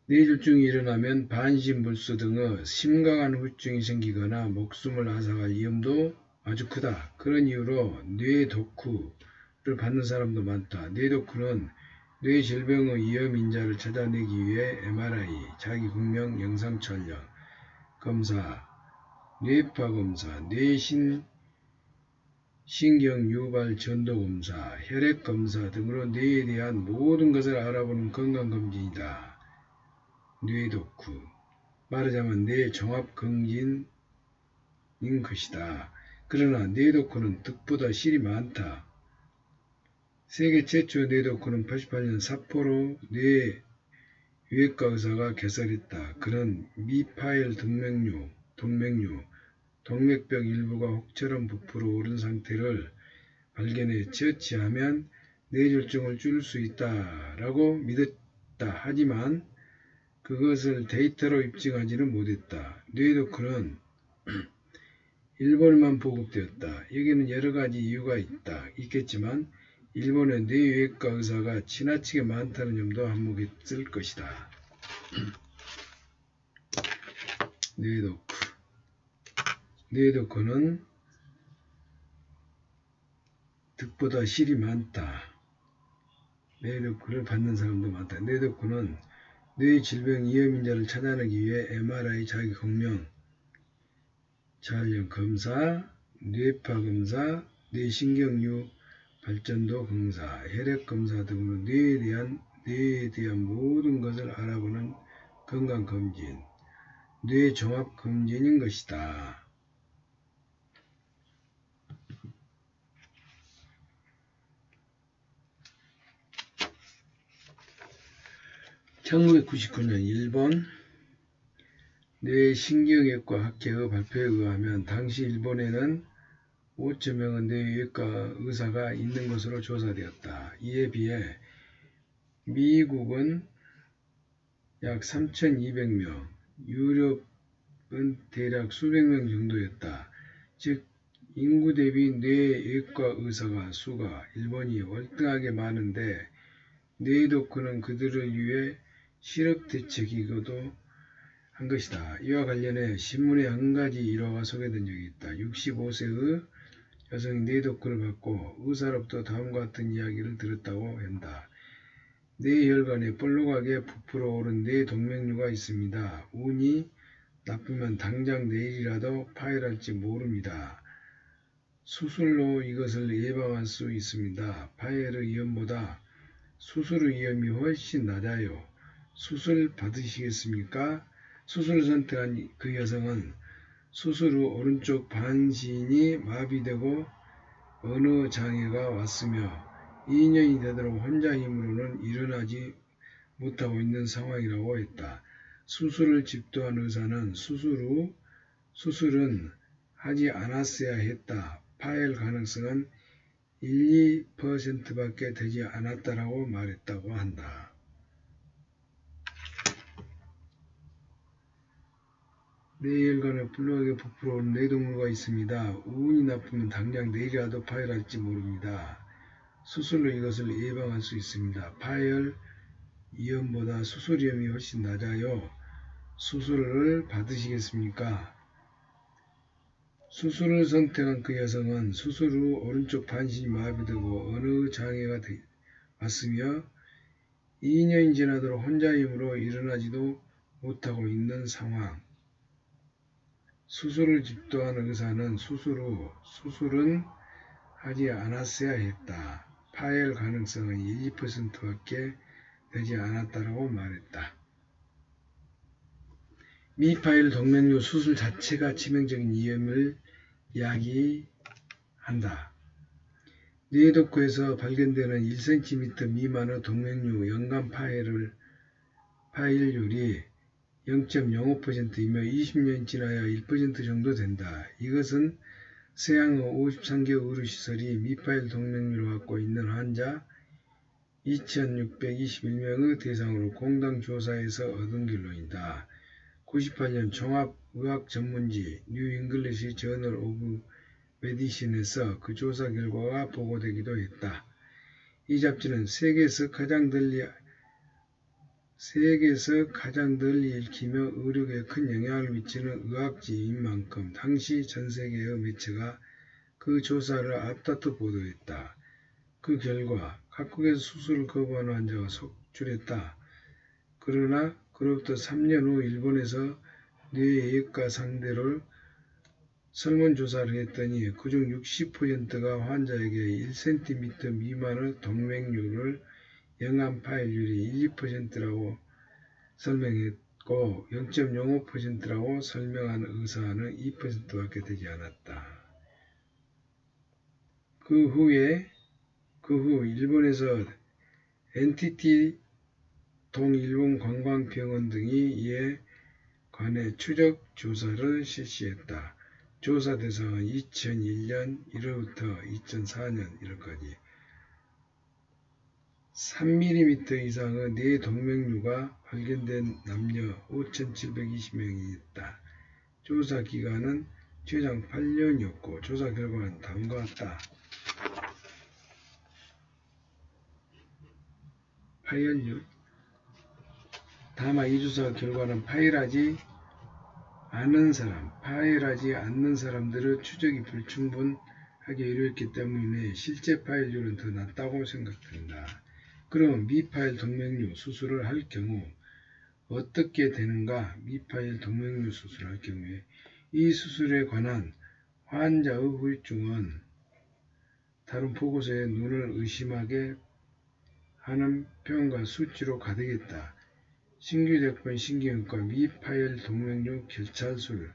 뇌졸중이 일어나면 반신불수 등의 심각한 후유증이 생기거나 목숨을 앗아갈 위험도 아주 크다. 그런 이유로 뇌도쿠를 받는 사람도 많다. 뇌도쿠는 뇌질병의 위험인자를 찾아내기 위해 MRI, 자기공명 영상촬영 검사, 뇌파검사, 뇌신경유발 전도검사, 혈액검사 등으로 뇌에 대한 모든 것을 알아보는 건강검진이다. 뇌도쿠, 말하자면 뇌종합검진인 것이다. 그러나 뇌도쿠는 득보다 실이 많다. 세계 최초의 뇌도쿠는 88년 삿포로 뇌외과 의사가 개설했다. 그는 미파열 동맥류, 동맥벽 일부가 혹처럼 부풀어 오른 상태를 발견해 처치하면 뇌졸중을 줄일 수 있다라고 믿었다. 하지만 그것을 데이터로 입증하지는 못했다. 뇌도쿠는 일본에만 보급되었다. 여기는 여러가지 이유가 있겠지만 일본의 뇌외과 의사가 지나치게 많다는 점도 한몫했을 것이다. 뇌도쿠는 득보다 실이 많다. 뇌도쿠를 받는 사람도 많다. 뇌도쿠는 뇌질병 위험인자를 찾아내기 위해 MRI 자기공명 촬영 검사, 뇌파검사, 뇌신경유 발전도 검사, 혈액검사 등으로 뇌에 대한 모든 것을 알아보는 건강검진, 뇌종합검진인 것이다. 1999년 일본 뇌신경외과 학회의 발표에 의하면 당시 일본에는 5,000명의 뇌외과 의사가 있는 것으로 조사되었다. 이에 비해 미국은 약 3,200명, 유럽은 대략 수백 명 정도였다. 즉 인구 대비 뇌외과 의사가 수가 일본이 월등하게 많은데 뇌도쿠는 그들을 위해 실업대책이기도 한 것이다. 이와 관련해 신문에 한 가지 일화가 소개된 적이 있다. 65세의 여성이 뇌도쿠를 받고 의사로부터 다음과 같은 이야기를 들었다고 한다. 뇌혈관에 볼록하게 부풀어 오른 뇌동맥류가 있습니다. 운이 나쁘면 당장 내일이라도 파열할지 모릅니다. 수술로 이것을 예방할 수 있습니다. 파열의 위험보다 수술의 위험이 훨씬 낮아요. 수술 받으시겠습니까? 수술을 선택한 그 여성은 수술 후 오른쪽 반신이 마비되고 언어 장애가 왔으며 2년이 되도록 혼자 힘으로는 일어나지 못하고 있는 상황이라고 했다. 수술을 집도한 의사는 수술은 하지 않았어야 했다. 파열 가능성은 1~2%밖에 되지 않았다라고 말했다고 한다. 뇌혈관에 불룩하게 부풀어 오른 뇌동물가 있습니다. 운이 나쁘면 당장 내일이라도 파열할지 모릅니다. 수술로 이것을 예방할 수 있습니다. 파열 위험보다 수술 위험이 훨씬 낮아요. 수술을 받으시겠습니까? 수술을 선택한 그 여성은 수술 후 오른쪽 반신이 마비되고 어느 장애가 왔으며 2년이 지나도록 혼자 힘으로 일어나지도 못하고 있는 상황. 수술을 집도한 의사는 수술 후 수술은 하지 않았어야 했다. 파열 가능성은 1~2%밖에 되지 않았다라고 말했다. 미파열 동맥류 수술 자체가 치명적인 위험을 이야기한다. 뇌도코에서 발견되는 1cm 미만의 동맥류 연간 파열률이 0.05%이며 20년이 지나야 1% 정도 된다. 이것은 서양의 53개 의료시설이 미파열 동맥류를 갖고 있는 환자 2,621명의 대상으로 공동 조사에서 얻은 결론이다. 98년 종합의학전문지 뉴 잉글리시 저널 오브 메디신에서 그 조사 결과가 보고되기도 했다. 이 잡지는 세계에서 가장 널리 읽히며 의료계에 큰 영향을 미치는 의학지인 만큼 당시 전세계의 매체가 그 조사를 앞다퉈 보도했다. 그 결과 각국에서 수술을 거부하는 환자가 속출했다. 그러나 그로부터 3년 후 일본에서 뇌외과 상대로 설문조사를 했더니 그중 60%가 환자에게 1cm 미만의 동맥류를 연간 파열률이 1~2%라고 설명했고 0.05%라고 설명한 의사는 2%밖에 되지 않았다. 그 후 일본에서 NTT 동일본 관광병원 등이 이에 관해 추적 조사를 실시했다. 조사 대상은 2001년 1월부터 2004년 1월까지 3mm 이상의 뇌 동맥류가 발견된 남녀 5,720명이 있다. 조사 기간은 최장 8년이었고 조사 결과는 다음과 같다. 파열률. 다만 이 조사 결과는 파열하지 않는 사람들의 추적이 불충분하게 이루어졌기 때문에 실제 파열률은 더 낮다고 생각된다. 그럼 미파열 동맥류 수술을 할 경우 어떻게 되는가? 미파열 동맥류 수술을 할 경우에 이 수술에 관한 환자의 후유증은 다른 보고서에 눈을 의심하게 하는 표현과 수치로 가득했다. 신규대권 신경외과 미파열 동맥류 결찰술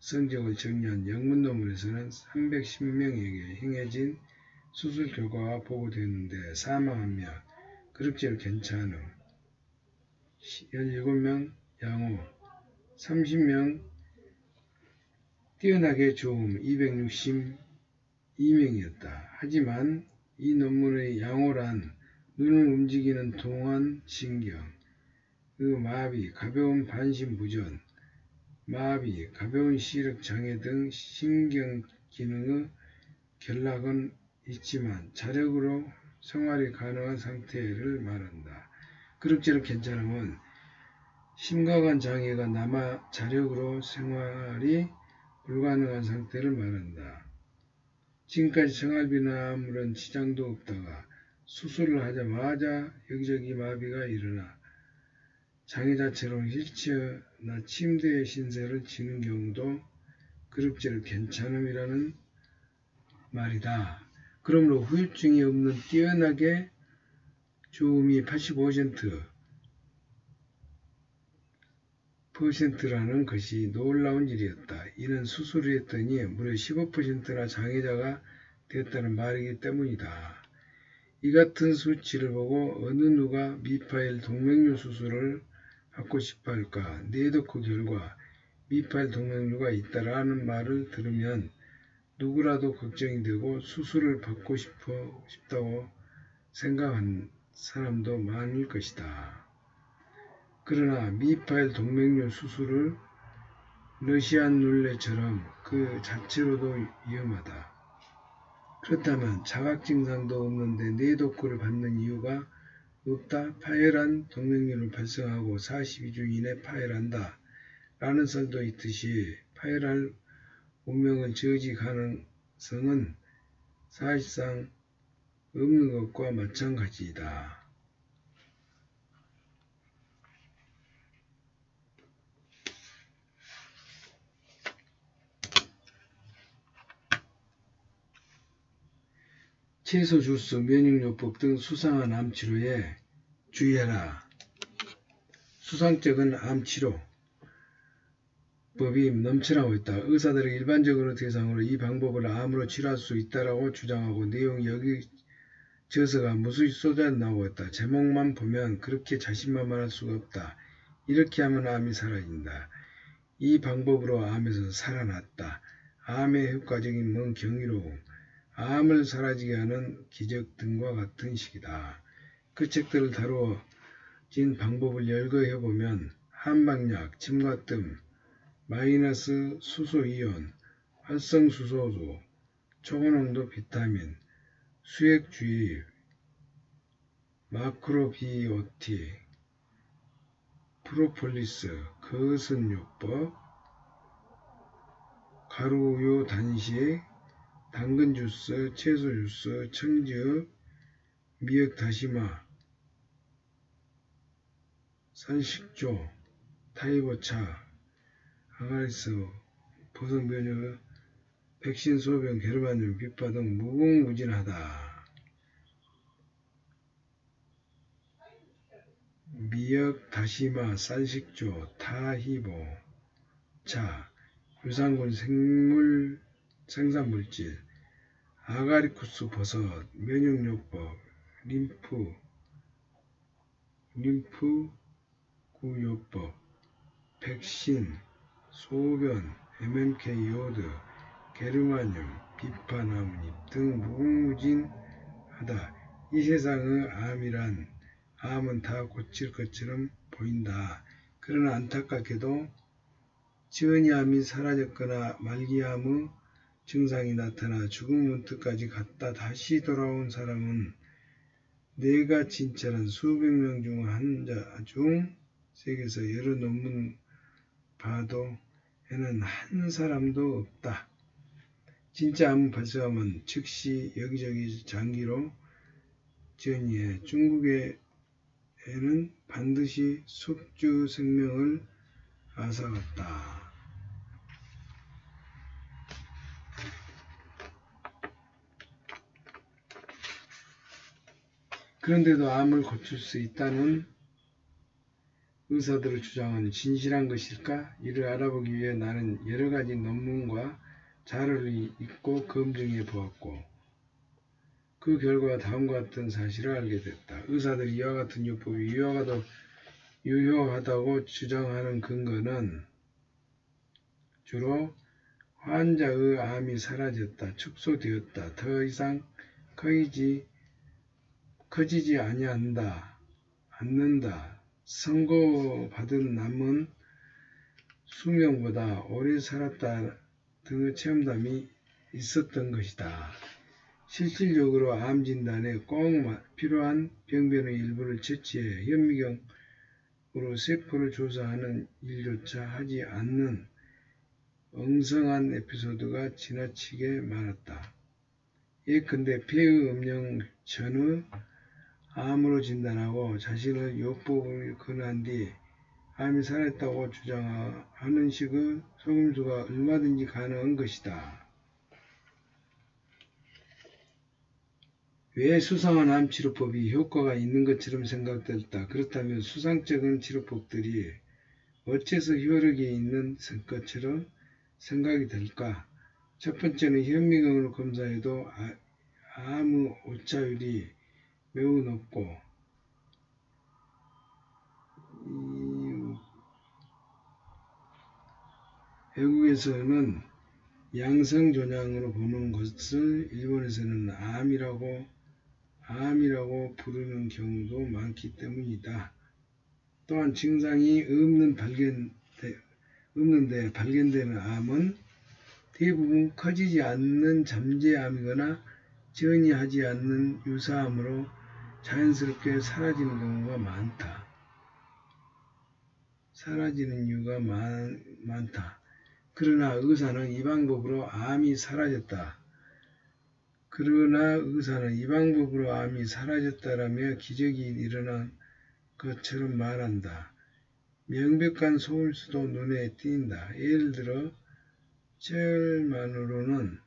성적을 정리한 영문 논문에서는 310명에게 행해진 수술 결과가 보고되었는데 사망한 명, 그럭저럭 괜찮음, 17명 양호, 30명 뛰어나게 좋음 262명이었다. 하지만 이 논문의 양호란 눈을 움직이는 동안 신경, 그 마비, 가벼운 반신 부전, 마비, 가벼운 시력 장애 등 신경 기능의 결락은 있지만 자력으로 생활이 가능한 상태를 말한다. 그럭저럭 괜찮음은 심각한 장애가 남아 자력으로 생활이 불가능한 상태를 말한다. 지금까지 생활비나 아무런 지장도 없다가 수술을 하자마자 여기저기 마비가 일어나 장애 자체로 휠체어나 침대의 신세를 지는 경우도 그럭저럭 괜찮음이라는 말이다. 그러므로 후유증이 없는 뛰어나게 좋음이 85%라는 것이 놀라운 일이었다. 이는 수술을 했더니 무려 15%나 장애자가 됐다는 말이기 때문이다. 이 같은 수치를 보고 어느 누가 미파열 동맥류 수술을 받고 싶어 할까? 뇌도코 결과 미파열 동맥류가 있다라는 말을 들으면 누구라도 걱정이 되고 수술을 받고 싶다고 생각한 사람도 많을 것이다. 그러나 미파열 동맥류 수술을 러시안 룰렛처럼 그 자체로도 위험하다. 그렇다면 자각 증상도 없는데 뇌독구를 받는 이유가 없다. 파열한 동맥류를 발생하고 42주 이내 파열한다. 라는 설도 있듯이 파열할 운명의 저지 가능성은 사실상 없는 것과 마찬가지이다. 채소, 주스, 면역요법 등 수상한 암치료에 주의하라. 수상적인 암치료 법이 넘쳐나고 있다. 의사들은 일반적으로 대상으로 이 방법을 암으로 치료할 수 있다고 주장하고 내용이 여기저서가 무수히 쏟아나오고 있다. 제목만 보면 그렇게 자신만만할 수가 없다. 이렇게 하면 암이 사라진다. 이 방법으로 암에서 살아났다. 암의 효과적인 먼 경이로움, 암을 사라지게 하는 기적 등과 같은 식이다. 그 책들을 다루어진 방법을 열거해보면 한방약, 침과뜸, 마이너스 수소이온, 활성수소수, 초고농도 비타민, 수액주의, 마크로비오틱, 프로폴리스, 거선요법, 가루우유 단식, 당근주스, 채소주스, 청즙, 미역다시마, 산식조, 타이거차, 아가리스, 버섯면역, 백신 소변, 게르마늄, 비파 등 무궁무진하다. 미역, 다시마, 쌀식조, 타히보, 차, 유산균 생산물질, 아가리쿠스 버섯, 면역요법, 림프구요법, 백신, 소변, MMK 요드, 게르마늄, 비파 나뭇잎 등 무궁무진하다. 이 세상의 암은 다 고칠 것처럼 보인다. 그러나 안타깝게도 전이암이 사라졌거나 말기암의 증상이 나타나 죽음 문턱까지 갔다 다시 돌아온 사람은 내가 진찰한 수백 명 중 환자 중 세계에서 여러 논문 봐도 에는 한 사람도 없다. 진짜 암 발생하면 즉시 여기저기 장기로 전이해 중국에는 반드시 숙주 생명을 앗아갔다. 그런데도 암을 고칠 수 있다는 의사들의 주장은 진실한 것일까? 이를 알아보기 위해 나는 여러 가지 논문과 자료를 읽고 검증해 보았고 그 결과 다음과 같은 사실을 알게 됐다. 의사들이 이와 같은 요법이 유효하다고 주장하는 근거는 주로 환자의 암이 사라졌다, 축소되었다, 더 이상 커지지 않는다, 선고받은 남은 수명보다 오래 살았다 등의 체험담이 있었던 것이다. 실질적으로 암 진단에 꼭 필요한 병변의 일부를 채취해 현미경으로 세포를 조사하는 일조차 하지 않는 엉성한 에피소드가 지나치게 많았다. 예컨대 폐의 음령 전의 암으로 진단하고 자신의 요법을 권한 뒤 암이 살았다고 주장하는 식의 속임수가 얼마든지 가능한 것이다. 왜 수상한 암치료법이 효과가 있는 것처럼 생각될까? 그렇다면 수상적인 치료법들이 어째서 효력이 있는 것처럼 생각이 될까? 첫 번째는 현미경으로 검사해도 암의 오차율이 매우 높고 외국에서는 양성종양으로 보는 것을 일본에서는 암이라고 부르는 경우도 많기 때문이다. 또한 증상이 없는데 발견되는 암은 대부분 커지지 않는 잠재암이거나 전이 하지 않는 유사함으로 자연스럽게 사라지는 경우가 많다. 사라지는 이유가 많다. 그러나 의사는 이 방법으로 암이 사라졌다. 라며 기적이 일어난 것처럼 말한다. 명백한 속임수도 눈에 띈다. 예를 들어 체열만으로는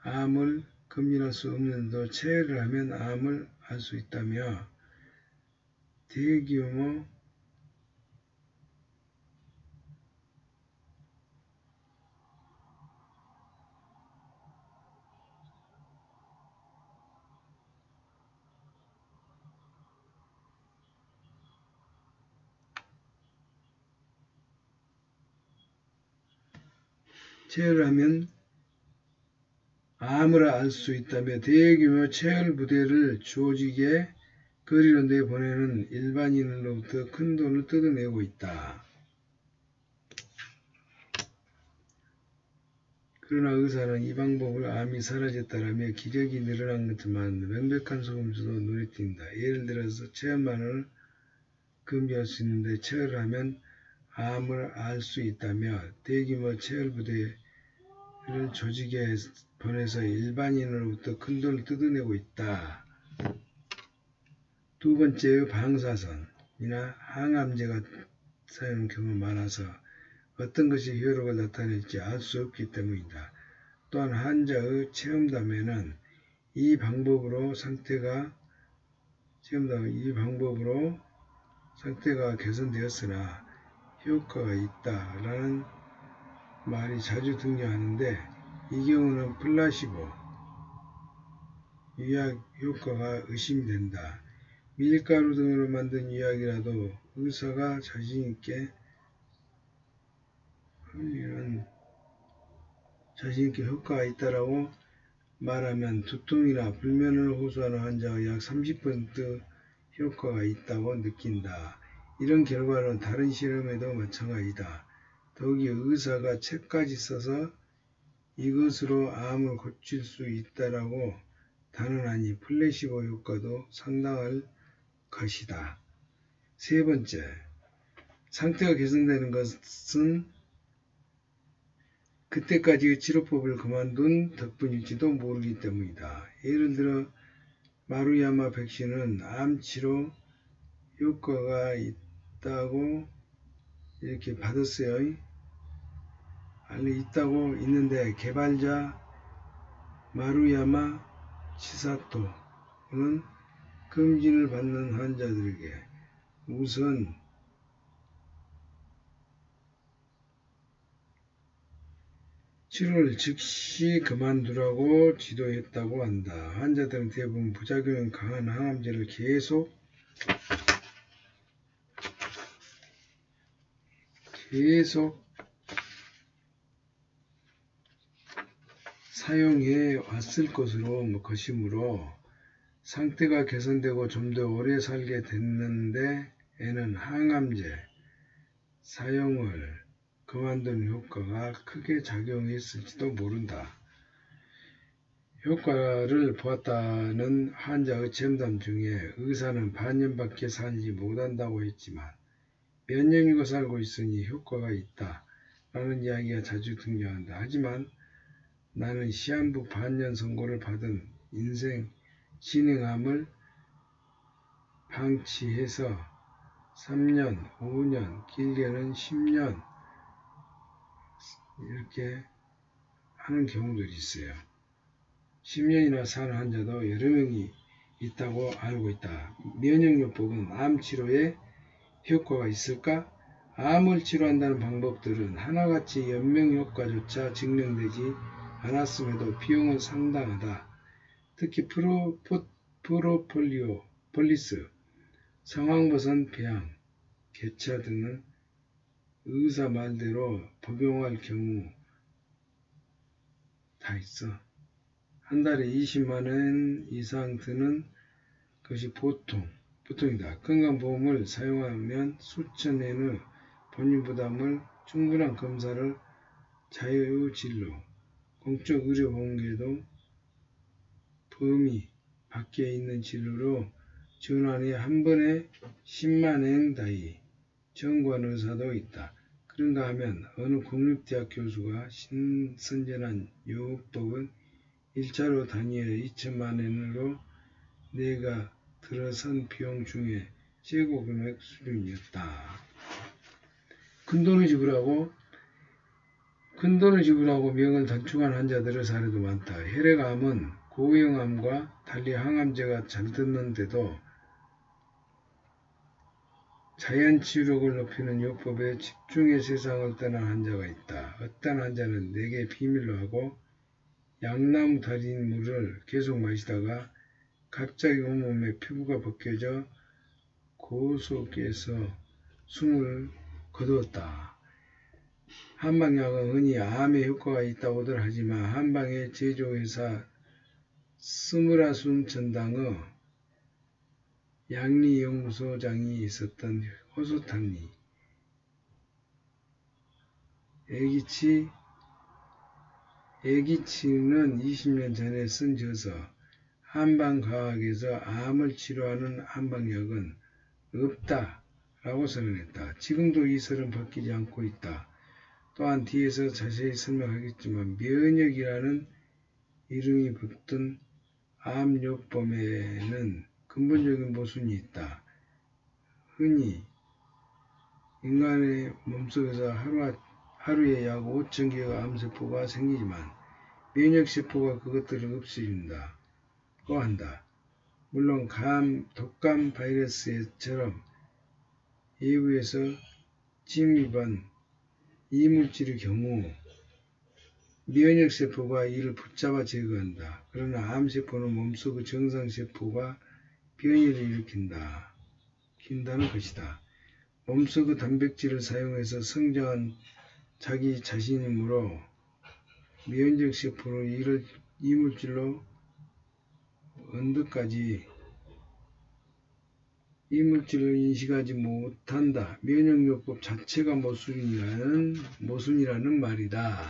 암을 검진할 수 없는데도 체열을 하면 암을 알 수 있다며 대규모 체열을 하면 암을 알 수 있다며 대규모 체열 부대를 조직에 거리로 내보내는 일반인으로부터 큰 돈을 뜯어내고 있다. 그러나 의사는 이 방법으로 암이 사라졌다라며 기적이 늘어난 것지만 명백한 속임수도 눈에 띈다. 예를 들어서 체열만을 검진할 수 있는데 체열을 하면 암을 알 수 있다며 대규모 체열 부대를 조직에 보내서 일반인으로부터 큰 돈을 뜯어내고 있다. 두 번째의 방사선이나 항암제가 사용 경우가 많아서 어떤 것이 효력을 나타낼지 알 수 없기 때문이다. 또한 환자의 체험담에는 이 방법으로 상태가 개선되었으나 효과가 있다라는 말이 자주 등장하는데 이 경우는 플라시보 유약 효과가 의심이 된다. 밀가루 등으로 만든 유약이라도 의사가 자신있게 효과가 있다라고 말하면 두통이나 불면을 호소하는 환자가 약 30% 효과가 있다고 느낀다. 이런 결과는 다른 실험에도 마찬가지다. 더욱이 의사가 책까지 써서 이것으로 암을 고칠 수 있다라고 단언하니 플래시보 효과도 상당할 것이다. 세 번째, 상태가 개선되는 것은 그때까지의 치료법을 그만둔 덕분일지도 모르기 때문이다. 예를 들어 마루야마 백신은 암치료 효과가 있다고 이렇게 받았어요. 있다고 있는데 개발자 마루야마 치사토는 검진을 받는 환자들에게 우선 치료를 즉시 그만두라고 지도했다고 한다. 환자들은 대부분 부작용이 강한 항암제를 계속 사용해 왔을 것이므로 상태가 개선되고 좀 더 오래 살게 됐는데 에는 항암제 사용을 그만둔 효과가 크게 작용했을지도 모른다. 효과를 보았다는 환자의 체험담 중에 의사는 반년밖에 살지 못한다고 했지만 몇 년이고 살고 있으니 효과가 있다 라는 이야기가 자주 등장한다. 하지만 나는 시한부 반년 선고를 받은 인생 진행암을 방치해서 3년, 5년, 길게는 10년 이렇게 하는 경우들이 있어요. 10년이나 사는 환자도 여러 명이 있다고 알고 있다. 면역요법은 암 치료에 효과가 있을까? 암을 치료한다는 방법들은 하나같이 연명효과조차 증명되지 않았음에도 비용은 상당하다. 특히 프로폴리스, 성황버섯 배양, 개차 등은 의사 말대로 복용할 경우 다 있어. 한 달에 20만원 이상 드는 것이 보통이다. 건강보험을 사용하면 수천엔의 본인부담을 충분한 검사를 자유진료, 공적의료보험계도 범위 밖에 있는 진로로 전환이 한 번에 10만 행 다이 정관 의사도 있다. 그런가 하면 어느 공립대학 교수가 신선전한 요법은 1차로 단위에 2천만 엔으로 내가 들어선 비용 중에 최고금액 수준이었다. 큰돈을 지불하고 명을 단축한 환자들의 사례도 많다. 혈액암은 고형암과 달리 항암제가 잘 듣는데도 자연치유력을 높이는 요법에 집중해 세상을 떠난 환자가 있다. 어떤 환자는 내게 비밀로 하고 양나무 달인 물을 계속 마시다가 갑자기 온몸에 피부가 벗겨져 고속에서 숨을 거두었다. 한방약은 흔히 암에 효과가 있다고들 하지만 한방의 제조회사 스무라순 전당의 양리연구소장이 있었던 호소탄리 애기치는 20년 전에 쓴 저서 한방과학에서 암을 치료하는 한방약은 없다라고 선언했다. 지금도 이 설은 바뀌지 않고 있다. 또한 뒤에서 자세히 설명하겠지만 면역이라는 이름이 붙은 암요법에는 근본적인 모순이 있다. 흔히 인간의 몸속에서 하루에 약 5천 개의 암세포가 생기지만 면역세포가 그것들을 없애준다. 고 한다. 물론 독감 바이러스처럼 외부에서 침입한 이물질의 경우 면역세포가 이를 붙잡아 제거한다. 그러나 암세포는 몸속의 정상세포가 변이를 일으킨다는 것이다. 몸속의 단백질을 사용해서 성장한 자기 자신이므로 면역세포는 이를 이물질로 언제까지 이물질을 인식하지 못한다. 면역요법 자체가 모순이라는 말이다.